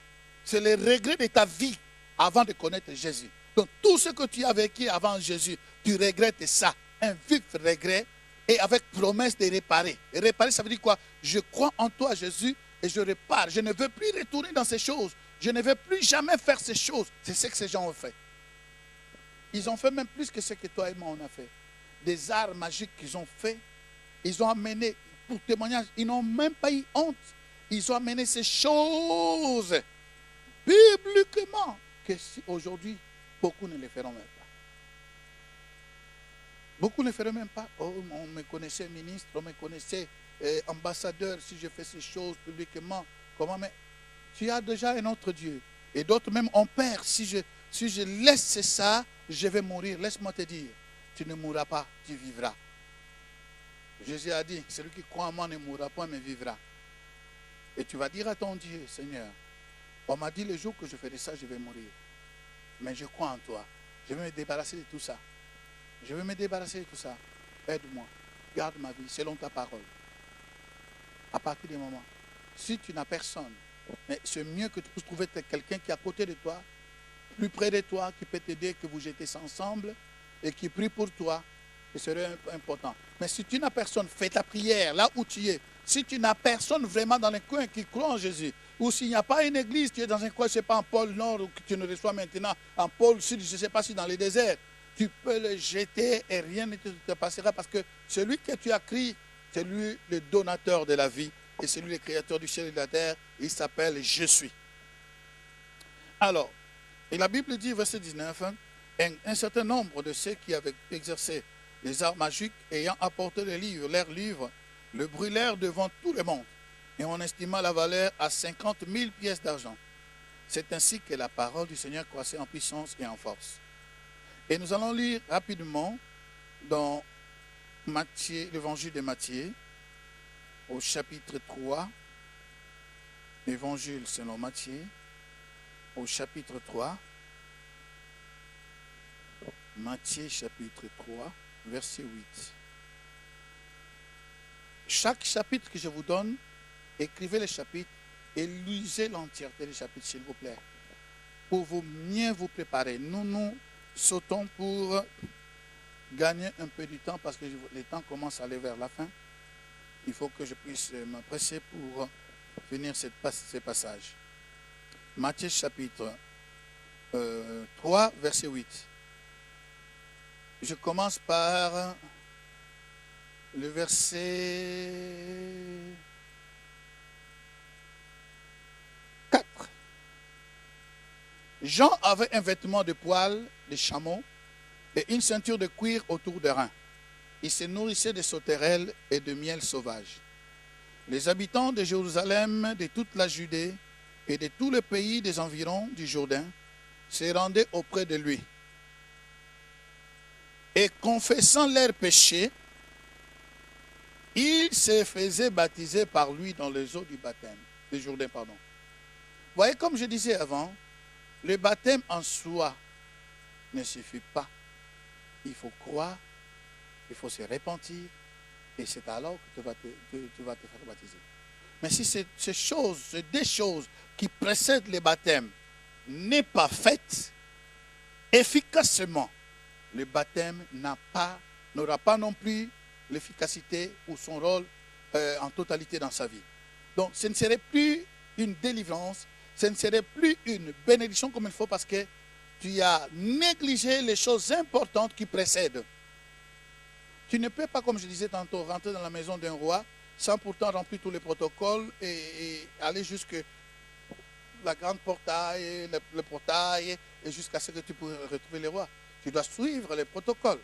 c'est le regret de ta vie avant de connaître Jésus. Donc tout ce que tu as vécu avant Jésus, tu regrettes ça, un vif regret, et avec promesse de réparer. Et réparer, ça veut dire quoi? Je crois en toi, Jésus, et je répare. Je ne veux plus retourner dans ces choses. Je ne veux plus jamais faire ces choses. C'est ce que ces gens ont fait. Ils ont fait même plus que ce que toi et moi on a fait. Des arts magiques qu'ils ont fait, ils ont amené, pour témoignage, ils n'ont même pas eu honte. Ils ont amené ces choses bibliquement que si aujourd'hui, beaucoup ne les feront même pas. Beaucoup ne le feront même pas. Oh, on me connaissait ministre, on me connaissait ambassadeur, si je fais ces choses publiquement. Comment? Mais tu as déjà un autre Dieu. Et d'autres même ont peur. Si je laisse ça, je vais mourir. Laisse-moi te dire, tu ne mourras pas, tu vivras. Jésus a dit, celui qui croit en moi ne mourra pas, mais vivra. Et tu vas dire à ton Dieu, Seigneur, on m'a dit le jour que je ferai ça, je vais mourir. Mais je crois en toi. Je vais me débarrasser de tout ça. Je vais me débarrasser de tout ça. Aide-moi. Garde ma vie selon ta parole. À partir du moment, si tu n'as personne, mais c'est mieux que tu puisses trouver quelqu'un qui est à côté de toi, plus près de toi, qui peut t'aider, que vous jetez ensemble et qui prie pour toi. Ce serait important. Mais si tu n'as personne, fais ta prière là où tu es. Si tu n'as personne vraiment dans le coin qui croit en Jésus, ou s'il n'y a pas une église, tu es dans un coin, je ne sais pas, en pôle Nord, ou que tu ne reçois maintenant, en pôle Sud, je ne sais pas si dans les déserts, tu peux le jeter et rien ne te passera parce que celui que tu as crié, c'est lui le donateur de la vie et c'est lui le créateur du ciel et de la terre. Il s'appelle Je suis. Alors, et la Bible dit, verset 19, un certain nombre de ceux qui avaient exercé les arts magiques ayant apporté leurs livres, le brûlèrent devant tout le monde et on estima la valeur à 50 000 pièces d'argent. C'est ainsi que la parole du Seigneur croissait en puissance et en force. Et nous allons lire rapidement dans Matthieu, l'évangile de Matthieu, au chapitre 3, évangile selon Matthieu, au chapitre 3, Matthieu chapitre 3, verset 8. Chaque chapitre que je vous donne, écrivez le chapitre et lisez l'entièreté du chapitre, s'il vous plaît, pour vous mieux vous préparer. Nous sautons pour gagner un peu du temps parce que le temps commence à aller vers la fin. Il faut que je puisse m'empresser pour finir ces passages. Matthieu chapitre 3, verset 8. Je commence par le verset 4. Jean avait un vêtement de poil de chameau et une ceinture de cuir autour des reins. Il se nourrissait de sauterelles et de miel sauvage. Les habitants de Jérusalem, de toute la Judée et de tout le pays des environs du Jourdain se rendaient auprès de lui. Et confessant leurs péchés, il se faisait baptiser par lui dans les eaux du baptême, du Jourdain, pardon. Vous voyez, comme je disais avant, le baptême en soi ne suffit pas. Il faut croire, il faut se repentir, et c'est alors que tu vas te faire baptiser. Mais si ces deux choses qui précèdent le baptême n'est pas faite efficacement, le baptême n'aura pas non plus l'efficacité ou son rôle en totalité dans sa vie. Donc ce ne serait plus une délivrance, ce ne serait plus une bénédiction comme il faut parce que tu as négligé les choses importantes qui précèdent. Tu ne peux pas, comme je disais tantôt, rentrer dans la maison d'un roi sans pourtant remplir tous les protocoles et aller jusqu'à la grande portail, le portail, et jusqu'à ce que tu puisses retrouver le roi. Tu dois suivre les protocoles.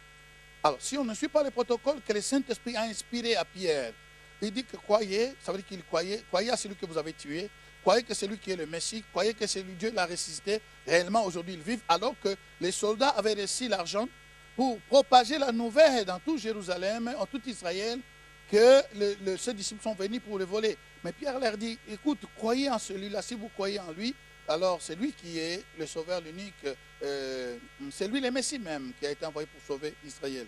Alors, si on ne suit pas les protocoles que le Saint-Esprit a inspiré à Pierre, il dit que croyez, ça veut dire qu'il croyez à celui que vous avez tué, croyez que c'est lui qui est le Messie, croyez que c'est lui, Dieu l'a ressuscité. Réellement, aujourd'hui, ils vivent, alors que les soldats avaient reçu l'argent pour propager la nouvelle dans tout Jérusalem, en tout Israël, que ces disciples sont venus pour le voler. Mais Pierre leur dit, écoute, croyez en celui-là, si vous croyez en lui, alors c'est lui qui est le sauveur, l'unique, c'est lui le Messie même qui a été envoyé pour sauver Israël.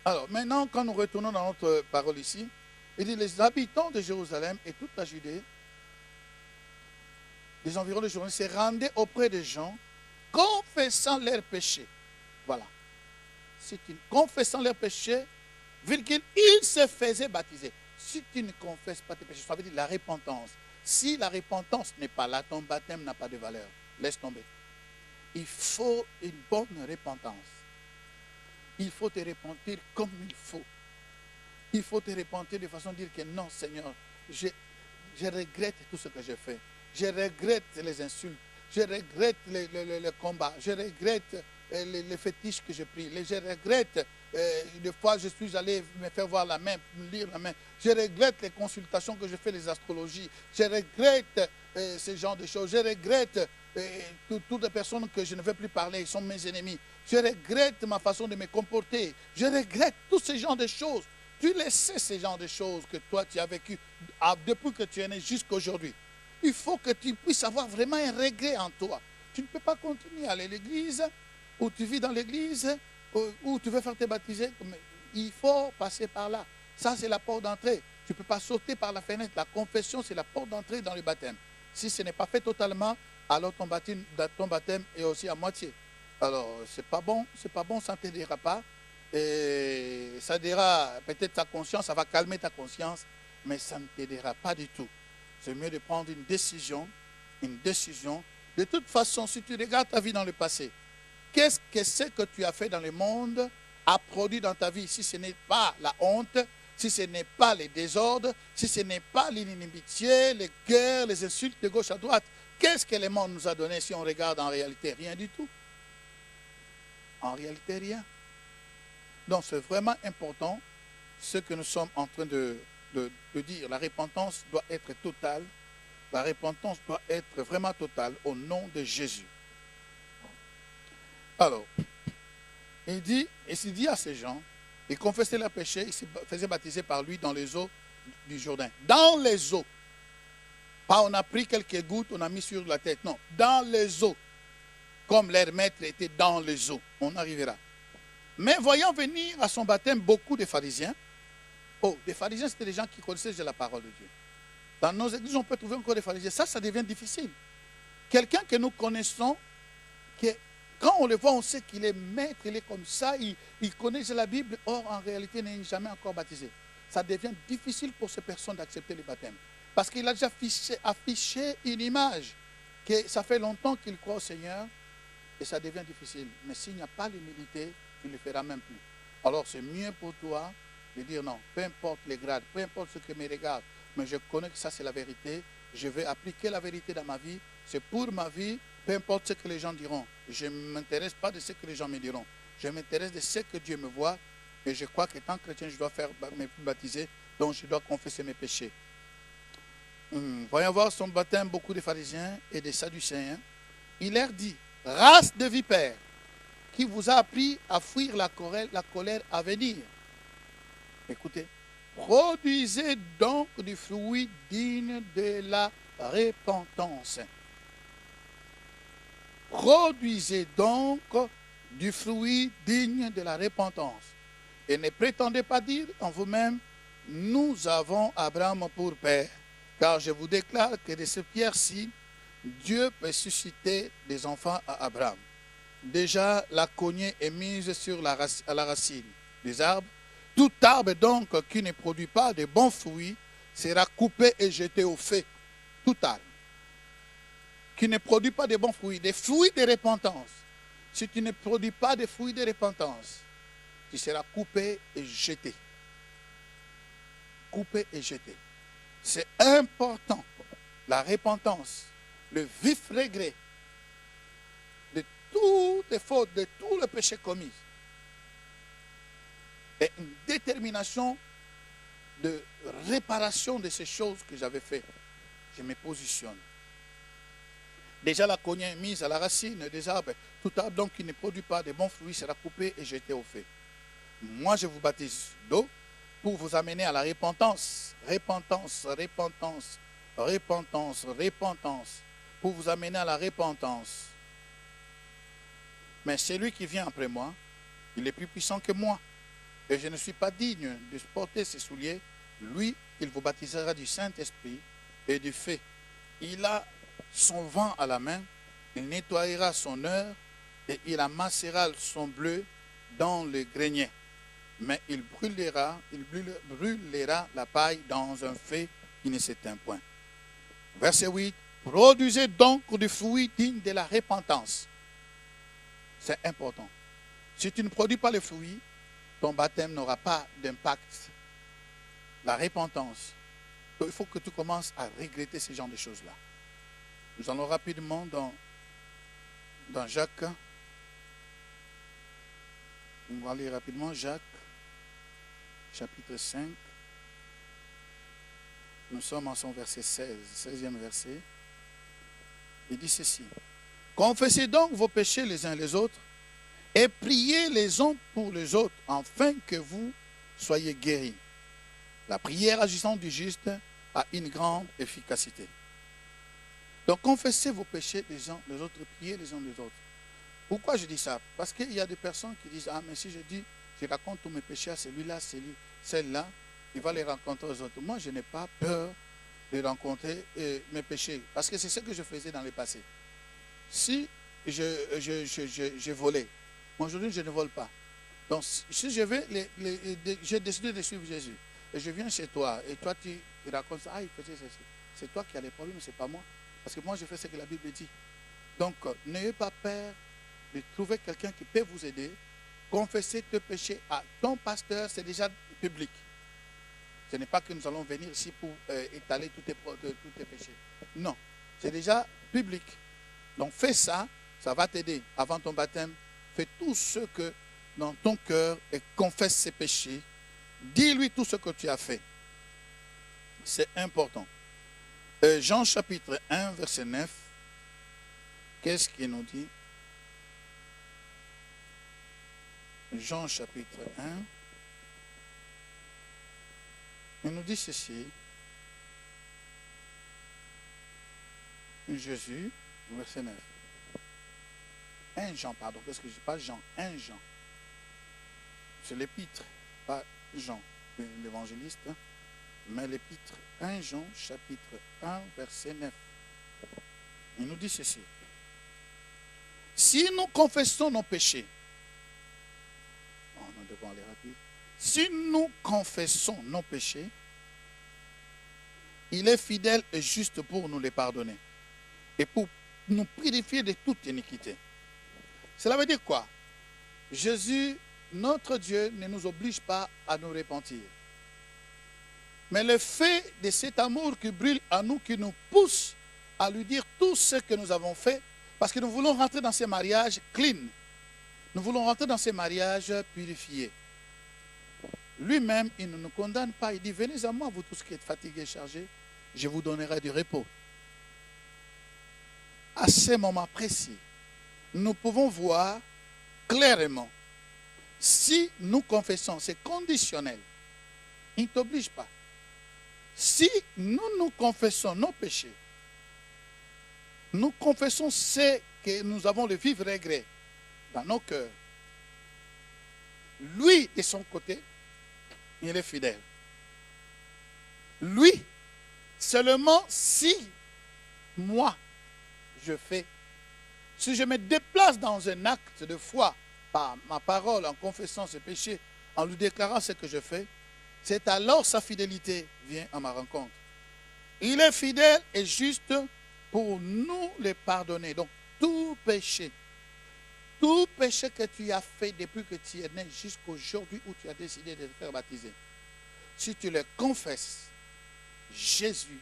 Alors maintenant, quand nous retournons dans notre parole ici, il dit, les habitants de Jérusalem et toute la Judée, les environs de Jérusalem, se rendaient auprès des gens, confessant leurs péchés. Voilà. Confessant leurs péchés, virgule, ils se faisaient baptiser. Si tu ne confesses pas tes péchés, ça veut dire la repentance. Si la repentance n'est pas là, ton baptême n'a pas de valeur. Laisse tomber. Il faut une bonne repentance. Il faut te repentir comme il faut. Il faut te repentir de façon à dire que non, Seigneur, je regrette tout ce que j'ai fait. Je regrette les insultes. Je regrette le combat. Je regrette les fétiches que j'ai pris. Je regrette des fois je suis allé me faire voir la main, me lire la main. Je regrette les consultations que je fais, les astrologies. Je regrette ce genre de choses. Je regrette toutes les personnes que je ne veux plus parler, ils sont mes ennemis. Je regrette ma façon de me comporter. Je regrette tous ces genres de choses. Tu le sais, ces genres de choses que toi tu as vécu depuis que tu es né jusqu'à aujourd'hui. Il faut que tu puisses avoir vraiment un regret en toi. Tu ne peux pas continuer à aller à l'église, ou tu vis dans l'église, ou tu veux faire te baptiser. Il faut passer par là. Ça, c'est la porte d'entrée. Tu ne peux pas sauter par la fenêtre. La confession, c'est la porte d'entrée dans le baptême. Si ce n'est pas fait totalement, alors ton baptême est aussi à moitié. Alors, c'est pas bon, ça ne t'aidera pas. Et ça aidera peut-être ta conscience, ça va calmer ta conscience, mais ça ne t'aidera pas du tout. C'est mieux de prendre une décision. De toute façon, si tu regardes ta vie dans le passé, qu'est-ce que c'est que tu as fait dans le monde a produit dans ta vie, si ce n'est pas la honte, si ce n'est pas les désordres, si ce n'est pas l'inimitié, les guerres, les insultes de gauche à droite, qu'est-ce que le monde nous a donné si on regarde en réalité? Rien du tout. En réalité, rien. Donc c'est vraiment important ce que nous sommes en train de dire. La repentance doit être totale. La repentance doit être vraiment totale au nom de Jésus. Alors, il dit à ces gens, ils confessaient leurs péchés, ils se faisaient baptiser par lui dans les eaux du Jourdain. Dans les eaux. Pas on a pris quelques gouttes, on a mis sur la tête. Non, dans les eaux. Comme leur maître était dans les eaux. On arrivera. Mais voyant venir à son baptême beaucoup de pharisiens. Oh, des pharisiens, c'était des gens qui connaissaient déjà la parole de Dieu. Dans nos églises, on peut trouver encore des pharisiens. Ça devient difficile. Quelqu'un que nous connaissons, quand on le voit, on sait qu'il est maître, il est comme ça, il connaît la Bible, or en réalité, il n'est jamais encore baptisé. Ça devient difficile pour ces personnes d'accepter le baptême. Parce qu'il a déjà affiché une image, que ça fait longtemps qu'il croit au Seigneur, et ça devient difficile. Mais s'il n'y a pas l'humilité, tu ne le feras même plus. Alors c'est mieux pour toi de dire non, peu importe les grades, peu importe ce que me regarde, mais je connais que ça c'est la vérité, je vais appliquer la vérité dans ma vie, c'est pour ma vie, peu importe ce que les gens diront. Je ne m'intéresse pas de ce que les gens me diront. Je m'intéresse de ce que Dieu me voit, et je crois que tant chrétien, je dois me baptiser, donc je dois confesser mes péchés. Voyons voir son baptême beaucoup de pharisiens et des sadducéens. Il leur dit, race de vipères, qui vous a appris à fuir la colère à venir. Écoutez. Produisez donc du fruit digne de la repentance. Produisez donc du fruit digne de la repentance. Et ne prétendez pas dire en vous-même, nous avons Abraham pour père. Car je vous déclare que de cette pierre-ci, Dieu peut susciter des enfants à Abraham. Déjà, la cognée est mise à la racine des arbres. Tout arbre donc qui ne produit pas de bons fruits sera coupé et jeté au feu. Tout arbre qui ne produit pas de bons fruits, des fruits de repentance. Si tu ne produis pas de fruits de repentance, tu seras coupé et jeté. Coupé et jeté. C'est important. La repentance, le vif regret de toutes les fautes, de tous les péchés commis. Et une détermination de réparation de ces choses que j'avais faites. Je me positionne. Déjà la cognée est mise à la racine des arbres. Tout arbre donc qui ne produit pas de bons fruits sera coupé et jeté au feu. Moi je vous baptise d'eau pour vous amener à la repentance. Repentance, repentance, repentance, repentance. Pour vous amener à la repentance. Mais celui qui vient après moi, il est plus puissant que moi. Et je ne suis pas digne de porter ses souliers. Lui, il vous baptisera du Saint-Esprit et du feu. Il a son vent à la main, il nettoyera son heure et il amassera son bleu dans le grenier. Mais il brûlera la paille dans un feu qui ne s'éteint point. Verset 8. Produisez donc du fruit digne de la repentance. C'est important. Si tu ne produis pas le fruit, ton baptême n'aura pas d'impact. La repentance. Donc, il faut que tu commences à regretter ce genre de choses-là. Nous allons rapidement dans Jacques. On va lire rapidement Jacques, chapitre 5. Nous sommes en son verset 16, 16e verset. Il dit ceci. Confessez donc vos péchés les uns les autres et priez les uns pour les autres, afin que vous soyez guéris. La prière agissant du juste a une grande efficacité. Donc confessez vos péchés les uns les autres, priez les uns les autres. Pourquoi je dis ça? Parce qu'il y a des personnes qui disent, ah mais si je raconte tous mes péchés à celui-là, celle-là, il va les rencontrer aux autres. Moi je n'ai pas peur de rencontrer mes péchés, parce que c'est ce que je faisais dans le passé. Si je volais, aujourd'hui je ne vole pas. Donc si je vais, j'ai décidé de suivre Jésus, et je viens chez toi, et toi tu racontes ça, ah il faisait ceci. C'est toi qui as les problèmes, c'est pas moi. Parce que moi je fais ce que la Bible dit. Donc n'ayez pas peur de trouver quelqu'un qui peut vous aider. Confesser tes péchés à ton pasteur, c'est déjà public. Ce n'est pas que nous allons venir ici pour étaler tous tes péchés. Non, c'est déjà public. Donc fais ça, ça va t'aider. Avant ton baptême, fais tout ce que dans ton cœur et confesse ses péchés. Dis-lui tout ce que tu as fait. C'est important. Jean chapitre 1, verset 9. Qu'est-ce qu'il nous dit? Jean chapitre 1. Il nous dit ceci. Jésus, verset 9. 1 Jean, pardon, parce que je ne dis pas Jean, 1 Jean. C'est l'épître, pas Jean, l'évangéliste, mais l'épître 1 Jean, chapitre 1, verset 9. Il nous dit ceci. Si nous confessons nos péchés, nous devons aller rapide. Si nous confessons nos péchés, il est fidèle et juste pour nous les pardonner et pour nous purifier de toute iniquité. Cela veut dire quoi? Jésus, notre Dieu, ne nous oblige pas à nous repentir. Mais le fait de cet amour qui brûle en nous, qui nous pousse à lui dire tout ce que nous avons fait, parce que nous voulons rentrer dans ces mariages clean. Nous voulons rentrer dans ces mariages purifiés. Lui-même, il ne nous condamne pas. Il dit, venez à moi, vous tous qui êtes fatigués et chargés, je vous donnerai du repos. À ce moment précis, nous pouvons voir clairement, si nous confessons, c'est conditionnel. Il ne t'oblige pas. Si nous confessons nos péchés, nous confessons ce que nous avons le vif regret dans nos cœurs, lui, de son côté, il est fidèle. Lui, seulement si moi, je fais, si je me déplace dans un acte de foi, par ma parole, en confessant ce péché, en lui déclarant ce que je fais, c'est alors sa fidélité vient à ma rencontre. Il est fidèle et juste pour nous les pardonner. Donc, tout péché que tu as fait depuis que tu es né jusqu'aujourd'hui où tu as décidé de te faire baptiser, si tu le confesses, Jésus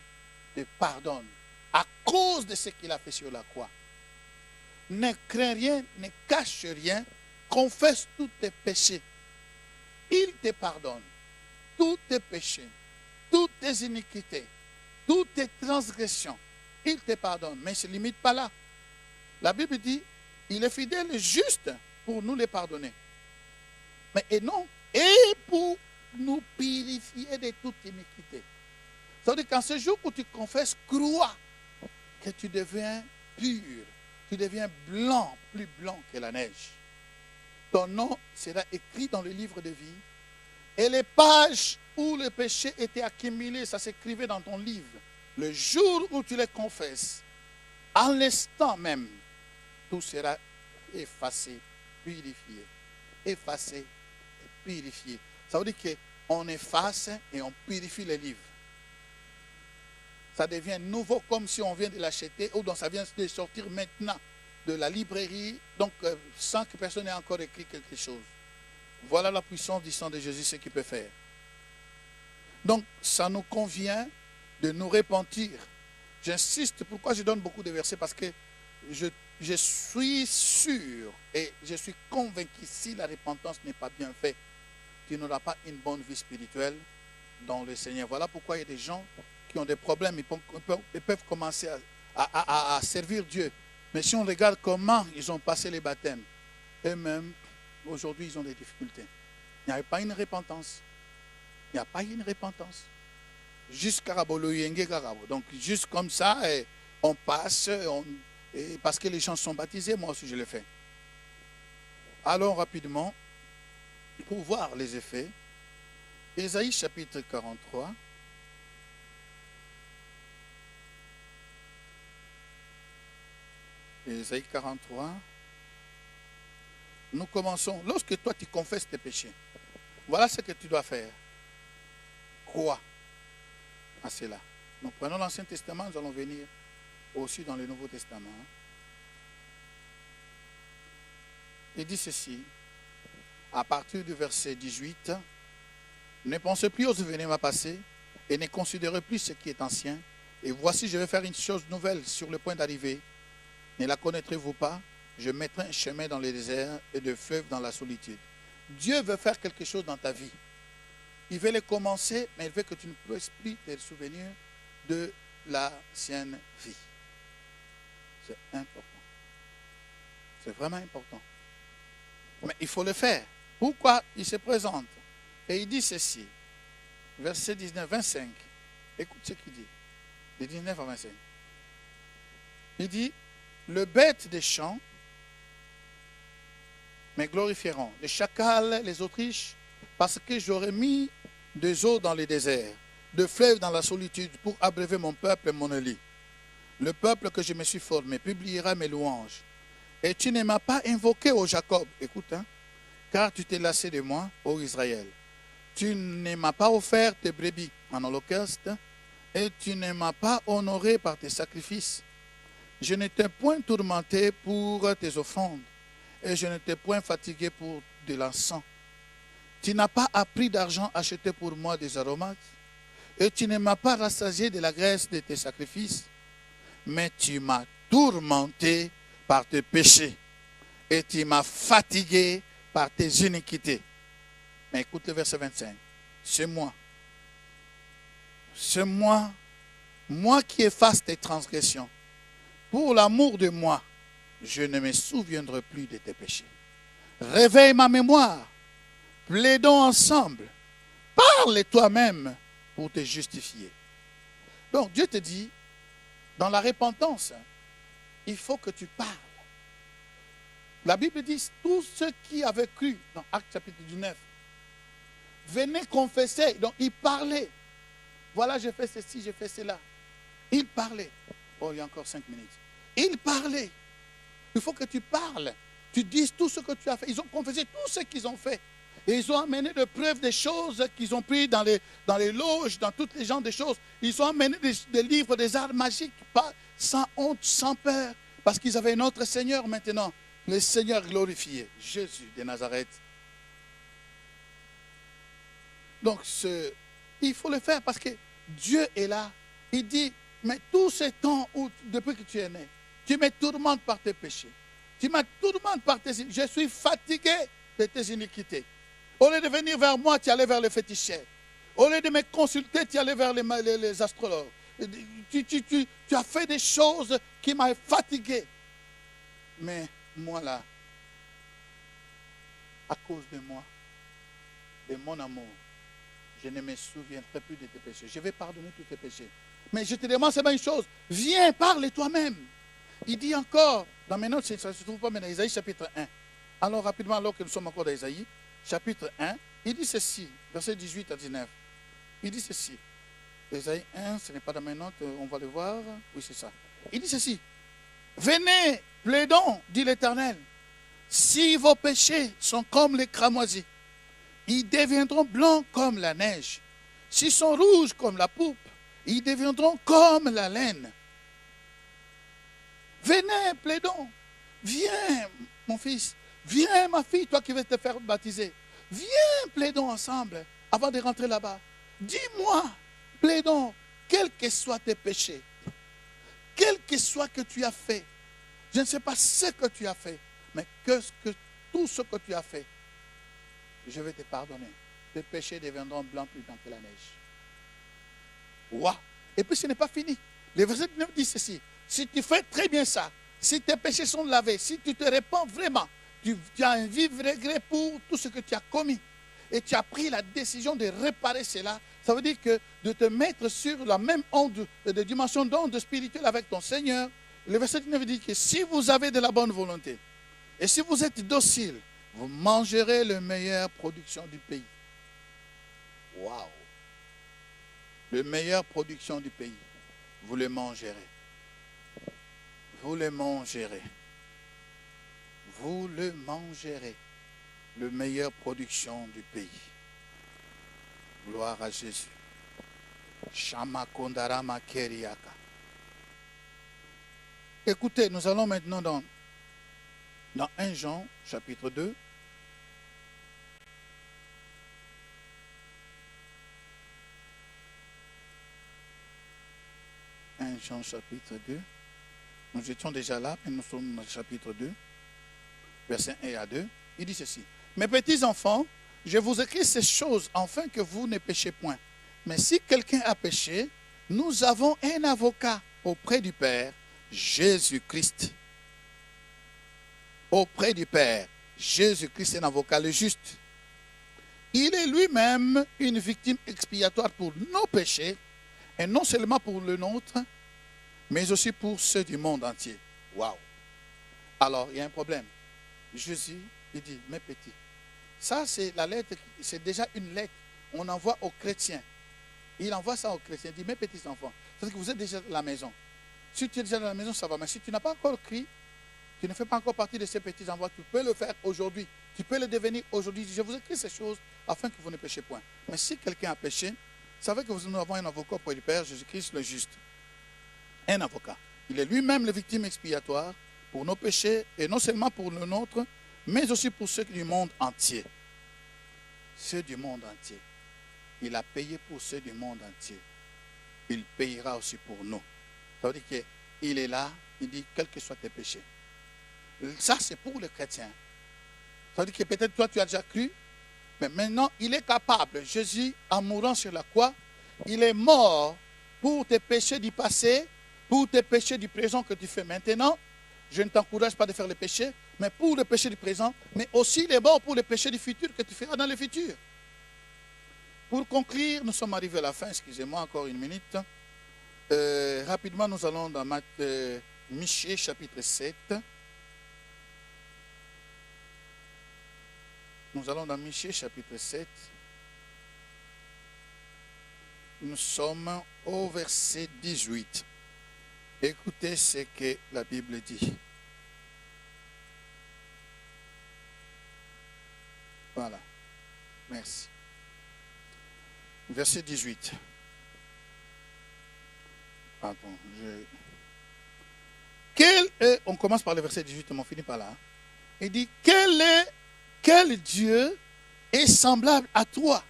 te pardonne à cause de ce qu'il a fait sur la croix. Ne crains rien, ne cache rien, confesse tous tes péchés. Il te pardonne tous tes péchés, toutes tes iniquités, toutes tes transgressions. Il te pardonne, mais il ne se limite pas là. La Bible dit, il est fidèle et juste pour nous les pardonner. Mais et non, et pour nous purifier de toute iniquité. C'est-à-dire qu'en ce jour où tu confesses, crois que tu deviens pur, tu deviens blanc, plus blanc que la neige. Ton nom sera écrit dans le livre de vie. Et les pages où le péché était accumulé, ça s'écrivait dans ton livre. Le jour où tu les confesses, en l'instant même, tout sera effacé, purifié. Effacé et purifié. Ça veut dire qu'on efface et on purifie les livres. Ça devient nouveau comme si on vient de l'acheter ou donc ça vient de sortir maintenant de la librairie, donc sans que personne n'ait encore écrit quelque chose. Voilà la puissance du sang de Jésus, ce qu'il peut faire. Donc, ça nous convient de nous repentir. J'insiste, pourquoi je donne beaucoup de versets? Parce que je suis sûr et je suis convaincu que si la repentance n'est pas bien faite, tu n'auras pas une bonne vie spirituelle dans le Seigneur. Voilà pourquoi il y a des gens qui ont des problèmes, ils peuvent commencer à servir Dieu. Mais si on regarde comment ils ont passé les baptêmes, eux-mêmes, aujourd'hui, ils ont des difficultés. Il n'y a pas une repentance. Il n'y a pas une repentance. Jusqu'à donc, juste comme ça, on passe, parce que les gens sont baptisés, moi aussi je le fais. Allons rapidement pour voir les effets. Ésaïe chapitre 43. Ésaïe 43. Nous commençons. Lorsque toi tu confesses tes péchés, voilà ce que tu dois faire. Crois à cela. Nous prenons l'Ancien Testament, nous allons venir aussi dans le Nouveau Testament. Il dit ceci, à partir du verset 18, ne pensez plus aux événements passés et ne considérez plus ce qui est ancien. Et voici, je vais faire une chose nouvelle sur le point d'arriver. Ne la connaîtrez-vous pas? Je mettrai un chemin dans le désert et de fleuves dans la solitude. Dieu veut faire quelque chose dans ta vie. Il veut le commencer, mais il veut que tu ne puisses plus te souvenir de l'ancienne vie. C'est important. C'est vraiment important. Mais il faut le faire. Pourquoi il se présente? Et il dit ceci. Verset 19, 25. Écoute ce qu'il dit. De 19 à 25. Il dit, le bête des champs me glorifieront, les chacals, les autriches, parce que j'aurai mis des eaux dans les déserts, de fleuves dans la solitude, pour abreuver mon peuple et mon élu. Le peuple que je me suis formé publiera mes louanges. Et tu ne m'as pas invoqué, ô Jacob, écoute, car tu t'es lassé de moi, ô Israël. Tu ne m'as pas offert tes brebis en holocauste, et tu ne m'as pas honoré par tes sacrifices. Je ne t'ai point tourmenté pour tes offrandes, et je ne t'ai point fatigué pour de l'encens. Tu n'as pas appris d'argent acheté pour moi des aromates, et tu ne m'as pas rassasié de la graisse de tes sacrifices, mais tu m'as tourmenté par tes péchés, et tu m'as fatigué par tes iniquités. Mais écoute le verset 25. C'est moi. C'est moi, moi qui efface tes transgressions. Pour l'amour de moi, je ne me souviendrai plus de tes péchés. Réveille ma mémoire. Plaidons ensemble. parle toi-même pour te justifier. Donc Dieu te dit, dans la repentance, il faut que tu parles. La Bible dit, tous ceux qui avaient cru, dans Actes chapitre 19, venaient confesser. Donc ils parlaient. Voilà, j'ai fait ceci, j'ai fait cela. Ils parlaient. Oh, il y a encore 5 minutes. Ils parlaient. Il faut que tu parles. Tu dises tout ce que tu as fait. Ils ont confessé tout ce qu'ils ont fait. Et ils ont amené des preuves des choses qu'ils ont pris dans les loges, dans toutes les genres de choses. Ils ont amené des livres, des arts magiques, pas, sans honte, sans peur. Parce qu'ils avaient notre Seigneur maintenant. Le Seigneur glorifié, Jésus de Nazareth. Donc, il faut le faire parce que Dieu est là. Il dit, mais tout ce temps depuis que tu es né, tu me tourmentes par tes péchés. Tu me tourmentes par tes iniquités. Je suis fatigué de tes iniquités. Au lieu de venir vers moi, tu allais vers les féticheurs. Au lieu de me consulter, tu allais vers les astrologues. Tu as fait des choses qui m'ont fatigué. Mais moi là, à cause de moi, de mon amour, je ne me souviendrai plus de tes péchés. Je vais pardonner tous tes péchés. Mais je te demande seulement une chose. Viens, parle toi-même. Il dit encore, dans mes notes, ça ne se trouve pas, mais dans Isaïe chapitre 1. Alors rapidement, alors que nous sommes encore dans Isaïe, chapitre 1, il dit ceci, versets 18 à 19. Il dit ceci. Isaïe 1, ce n'est pas dans mes notes, on va le voir. Oui, c'est ça. Il dit ceci. Venez, plaidons, dit l'Éternel. Si vos péchés sont comme les cramoisis, ils deviendront blancs comme la neige. S'ils sont rouges comme la pourpre, ils deviendront comme la laine. Venez, plaidons. Viens, mon fils. Viens, ma fille, toi qui veux te faire baptiser. Viens, plaidons ensemble avant de rentrer là-bas. Dis-moi, plaidons, quels que soient tes péchés, quel que soit que tu as fait. Je ne sais pas ce que tu as fait, mais tout ce que tu as fait, je vais te pardonner. Tes péchés deviendront blancs plus blancs que la neige. Waouh! Et puis ce n'est pas fini. Le verset 9 dit ceci. Si tu fais très bien ça, si tes péchés sont lavés, si tu te répands vraiment, tu as un vif regret pour tout ce que tu as commis, et tu as pris la décision de réparer cela, ça veut dire que de te mettre sur la même onde, de dimension d'onde spirituelle avec ton Seigneur. Le verset 9 dit que si vous avez de la bonne volonté, et si vous êtes docile, vous mangerez la meilleure production du pays. Waouh! La meilleure production du pays, vous le mangerez. Vous le mangerez. Vous le mangerez. La meilleure production du pays. Gloire à Jésus. Shama Kondarama Keriaka. Écoutez, nous allons maintenant dans 1 Jean, chapitre 2. Jean, chapitre 2. Nous étions déjà là, mais nous sommes dans le chapitre 2, versets 1 à 2. Il dit ceci. Mes petits enfants, je vous écris ces choses afin que vous ne péchez point. Mais si quelqu'un a péché, nous avons un avocat auprès du Père, Jésus-Christ. Auprès du Père, Jésus-Christ est un avocat, le juste. Il est lui-même une victime expiatoire pour nos péchés, et non seulement pour le nôtre, mais aussi pour ceux du monde entier. Waouh! Alors, il y a un problème. Jésus, il dit, mes petits, ça c'est la lettre, c'est déjà une lettre, on envoie aux chrétiens. Il envoie ça aux chrétiens, il dit, mes petits enfants, c'est-à-dire que vous êtes déjà à la maison. Si tu es déjà dans la maison, ça va, mais si tu n'as pas encore crié, tu ne fais pas encore partie de ces petits envois, tu peux le faire aujourd'hui, tu peux le devenir aujourd'hui. Je vous écris ces choses afin que vous ne péchez point. Mais si quelqu'un a péché, savez que nous avons un avocat auprès du Père, Jésus-Christ le juste. Un avocat. Il est lui-même la victime expiatoire pour nos péchés, et non seulement pour le nôtre, mais aussi pour ceux du monde entier. Ceux du monde entier. Il a payé pour ceux du monde entier. Il payera aussi pour nous. Ça veut dire qu'il est là, il dit, quels que soient tes péchés. Ça, c'est pour les chrétiens. Ça veut dire que peut-être toi, tu as déjà cru, mais maintenant, il est capable. Jésus, en mourant sur la croix, il est mort pour tes péchés du passé, pour tes péchés du présent que tu fais maintenant. Je ne t'encourage pas de faire les péchés, mais pour les péchés du présent, mais aussi il est mort pour les péchés du futur que tu feras dans le futur. Pour conclure, nous sommes arrivés à la fin, excusez-moi encore une minute. Rapidement, nous allons dans Michée chapitre 7. Nous allons dans Michée chapitre 7. Nous sommes au verset 18. Écoutez ce que la Bible dit. Voilà. Merci. Verset 18. Pardon. On commence par le verset 18, on finit par là. Il dit, quel Dieu est semblable à toi,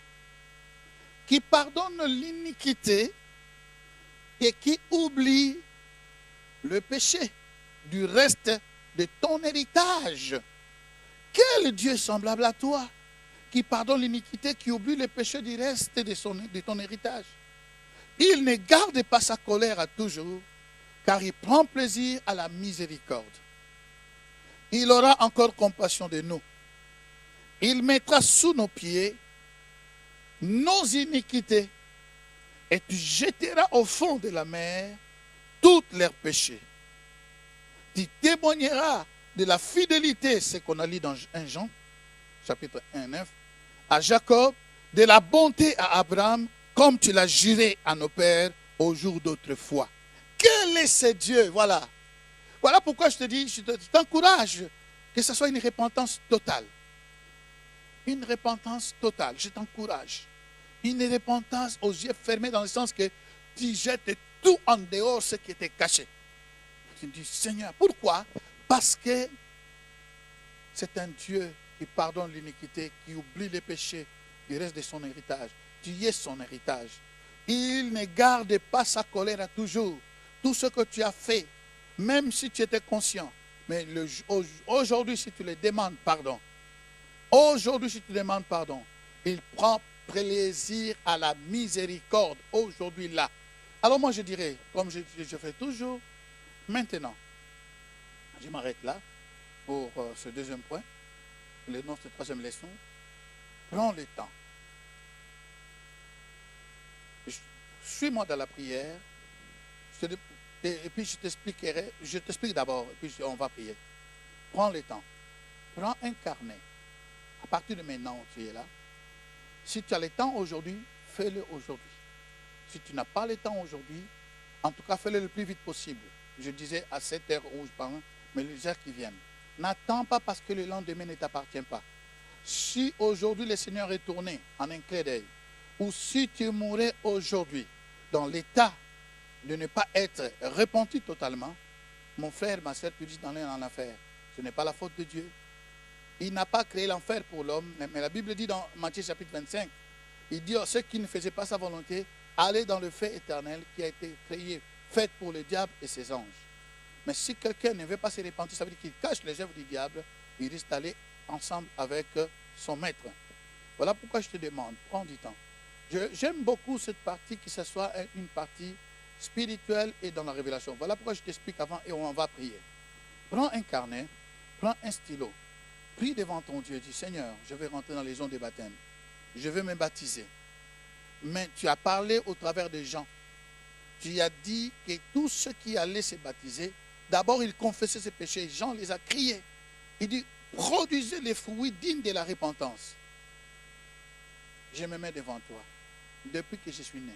qui pardonne l'iniquité et qui oublie le péché du reste de ton héritage. Quel Dieu est semblable à toi, qui pardonne l'iniquité, qui oublie le péché du reste de ton héritage. Il ne garde pas sa colère à toujours, car il prend plaisir à la miséricorde. Il aura encore compassion de nous. Il mettra sous nos pieds nos iniquités, et tu jetteras au fond de la mer tous leurs péchés. Tu témoigneras de la fidélité, ce qu'on a lu dans 1 Jean, chapitre 1, 9, à Jacob, de la bonté à Abraham, comme tu l'as juré à nos pères au jour d'autrefois. Quel est ce Dieu? Voilà. Voilà pourquoi je te dis, je t'encourage que ce soit une repentance totale. Une repentance totale, je t'encourage. Une repentance aux yeux fermés dans le sens que tu jettes tout en dehors ce qui était caché. Tu dis, Seigneur, pourquoi? Parce que c'est un Dieu qui pardonne l'iniquité, qui oublie les péchés du reste de son héritage. Tu es son héritage. Il ne garde pas sa colère à toujours. Tout ce que tu as fait, même si tu étais conscient, mais aujourd'hui, si tu le demandes pardon, aujourd'hui, si tu demandes pardon, il prend plaisir à la miséricorde, aujourd'hui, là. Alors moi, je dirais, comme je fais toujours, maintenant, je m'arrête là pour ce deuxième point, notre troisième leçon. Prends le temps. Suis-moi dans la prière, et puis je t'expliquerai, je t'explique d'abord, et puis on va prier. Prends le temps. Prends un carnet. À partir de maintenant, tu es là. Si tu as le temps aujourd'hui, fais-le aujourd'hui. Si tu n'as pas le temps aujourd'hui, en tout cas, fais-le le plus vite possible. Je disais à 7 heures où je parle, mais les heures qui viennent. N'attends pas parce que le lendemain ne t'appartient pas. Si aujourd'hui le Seigneur est tourné en un clin d'œil, ou si tu mourais aujourd'hui dans l'état de ne pas être repenti totalement, mon frère, ma soeur, tu dis d'aller en enfer. Ce n'est pas la faute de Dieu. Il n'a pas créé l'enfer pour l'homme, mais la Bible dit dans Matthieu chapitre 25, il dit, ceux qui ne faisaient pas sa volonté, allez dans le feu éternel qui a été créé, fait pour le diable et ses anges. Mais si quelqu'un ne veut pas se repentir, ça veut dire qu'il cache les œuvres du diable, il risque d'aller ensemble avec son maître. Voilà pourquoi je te demande, prends du temps. J'aime beaucoup cette partie, que ce soit une partie spirituelle et dans la révélation. Voilà pourquoi je t'explique avant et on va prier. Prends un carnet, prends un stylo, prie devant ton Dieu, dis Seigneur, je vais rentrer dans les zones de baptême, je vais me baptiser. Mais tu as parlé au travers des gens. Tu as dit que tous ceux qui allaient se baptiser, d'abord ils confessaient ses péchés, Jean les a criés. Il dit, produisez les fruits dignes de la repentance. Je me mets devant toi, depuis que je suis né.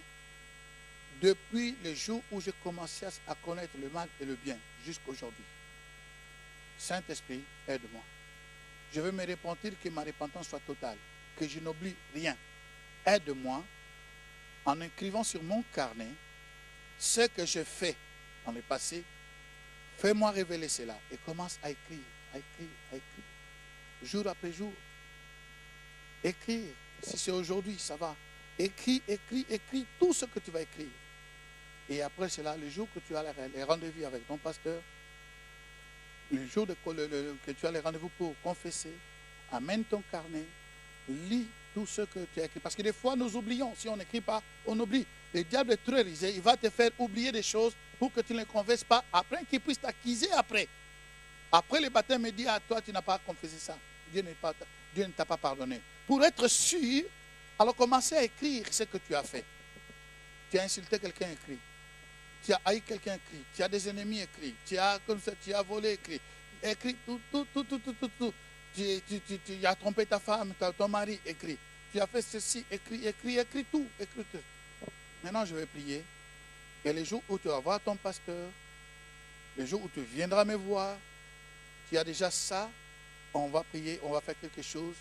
Depuis le jour où j'ai commencé à connaître le mal et le bien, jusqu'à aujourd'hui. Saint-Esprit, aide-moi. Je veux me repentir, que ma repentance soit totale, que je n'oublie rien. Aide-moi en écrivant sur mon carnet ce que je fais dans le passé. Fais-moi révéler cela et commence à écrire, à écrire, à écrire. Jour après jour. Écrire. Si c'est aujourd'hui, ça va. Écris, écris, écris tout ce que tu vas écrire. Et après cela, le jour que tu as les rendez-vous avec ton pasteur, le jour que tu as les rendez-vous pour confesser, amène ton carnet, lis tout ce que tu as écrit. Parce que des fois, nous oublions. Si on n'écrit pas, on oublie. Le diable est très rusé. Il va te faire oublier des choses pour que tu ne les confesses pas. Après, qu'il puisse t'accuser après. Après le baptême, il dit, ah, toi, tu n'as pas confessé ça. Dieu ne t'a pas pardonné. Pour être sûr Alors commencez à écrire ce que tu as fait. Tu as insulté quelqu'un, écrit. Tu as haï quelqu'un, écrit. Tu as des ennemis, écrit. Tu as volé, écrit. Écrit tout. Tu as trompé ta femme, ton mari, écrit. Tu as fait ceci, écris tout. Maintenant, je vais prier. Et les jours où tu vas voir ton pasteur, les jours où tu viendras me voir, tu as déjà ça, on va prier, on va faire quelque chose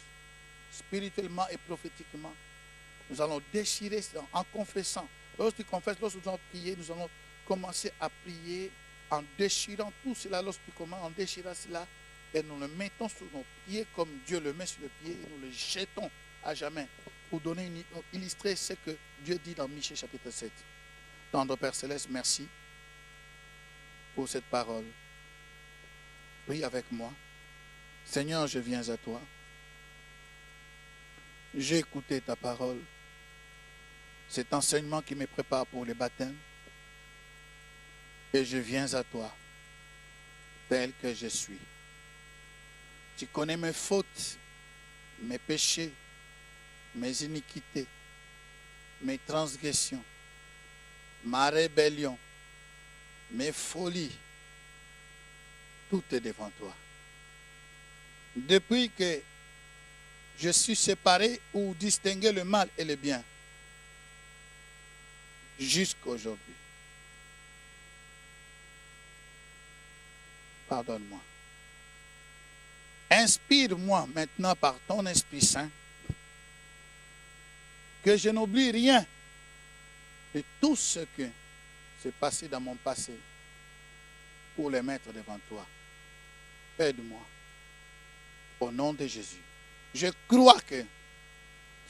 spirituellement et prophétiquement. Nous allons déchirer en confessant. Lorsque tu confesses, lorsque nous allons prier, nous allons commencer à prier en déchirant tout cela. Lorsque tu commences, en déchirant cela, et nous le mettons sur nos pieds comme Dieu le met sur le pied, et nous le jetons à jamais pour illustrer ce que Dieu dit dans Michée chapitre 7. Tendre Père Céleste, merci pour cette parole. Prie avec moi. Seigneur, je viens à toi. J'ai écouté ta parole. Cet enseignement qui me prépare pour le baptême. Et je viens à toi, tel que je suis. Tu connais mes fautes, mes péchés, mes iniquités, mes transgressions, ma rébellion, mes folies. Tout est devant toi. Depuis que je suis séparé ou distingué le mal et le bien, jusqu'à aujourd'hui. Pardonne-moi. Inspire-moi maintenant par ton Esprit Saint que je n'oublie rien de tout ce que s'est passé dans mon passé pour les mettre devant toi. Aide-moi. Au nom de Jésus. Je crois que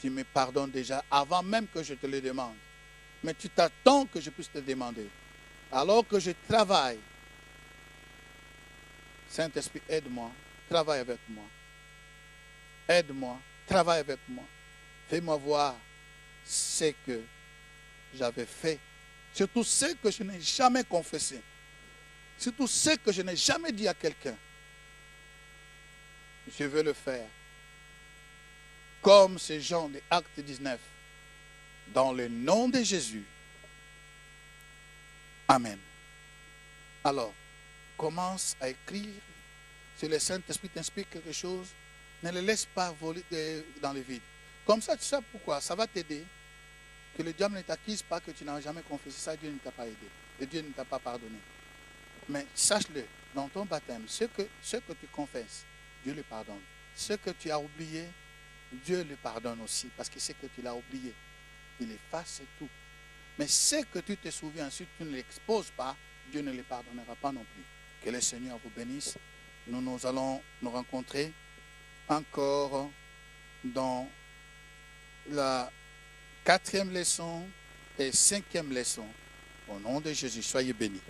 tu me pardonnes déjà avant même que je te le demande. Mais tu t'attends que je puisse te demander. Alors que je travaille, Saint-Esprit, aide-moi, travaille avec moi. Aide-moi, travaille avec moi. Fais-moi voir ce que j'avais fait. Surtout ce que je n'ai jamais confessé. Surtout ce que je n'ai jamais dit à quelqu'un. Je veux le faire. Comme ces gens de Acte 19. Dans le nom de Jésus. Amen. Alors, commence à écrire. Si le Saint-Esprit t'inspire quelque chose, ne le laisse pas voler dans le vide. Comme ça, tu sais pourquoi. Ça va t'aider. Que le diable ne t'accuse pas que tu n'as jamais confessé ça. Dieu ne t'a pas aidé. Et Dieu ne t'a pas pardonné. Mais sache-le, dans ton baptême, ce que tu confesses, Dieu le pardonne. Ce que tu as oublié, Dieu le pardonne aussi. Parce que ce que tu l'as oublié, il efface tout. Mais ce que tu te souviens, si tu ne l'exposes pas, Dieu ne le pardonnera pas non plus. Que le Seigneur vous bénisse. Nous allons nous rencontrer encore dans la 4e leçon et 5e leçon. Au nom de Jésus, soyez bénis.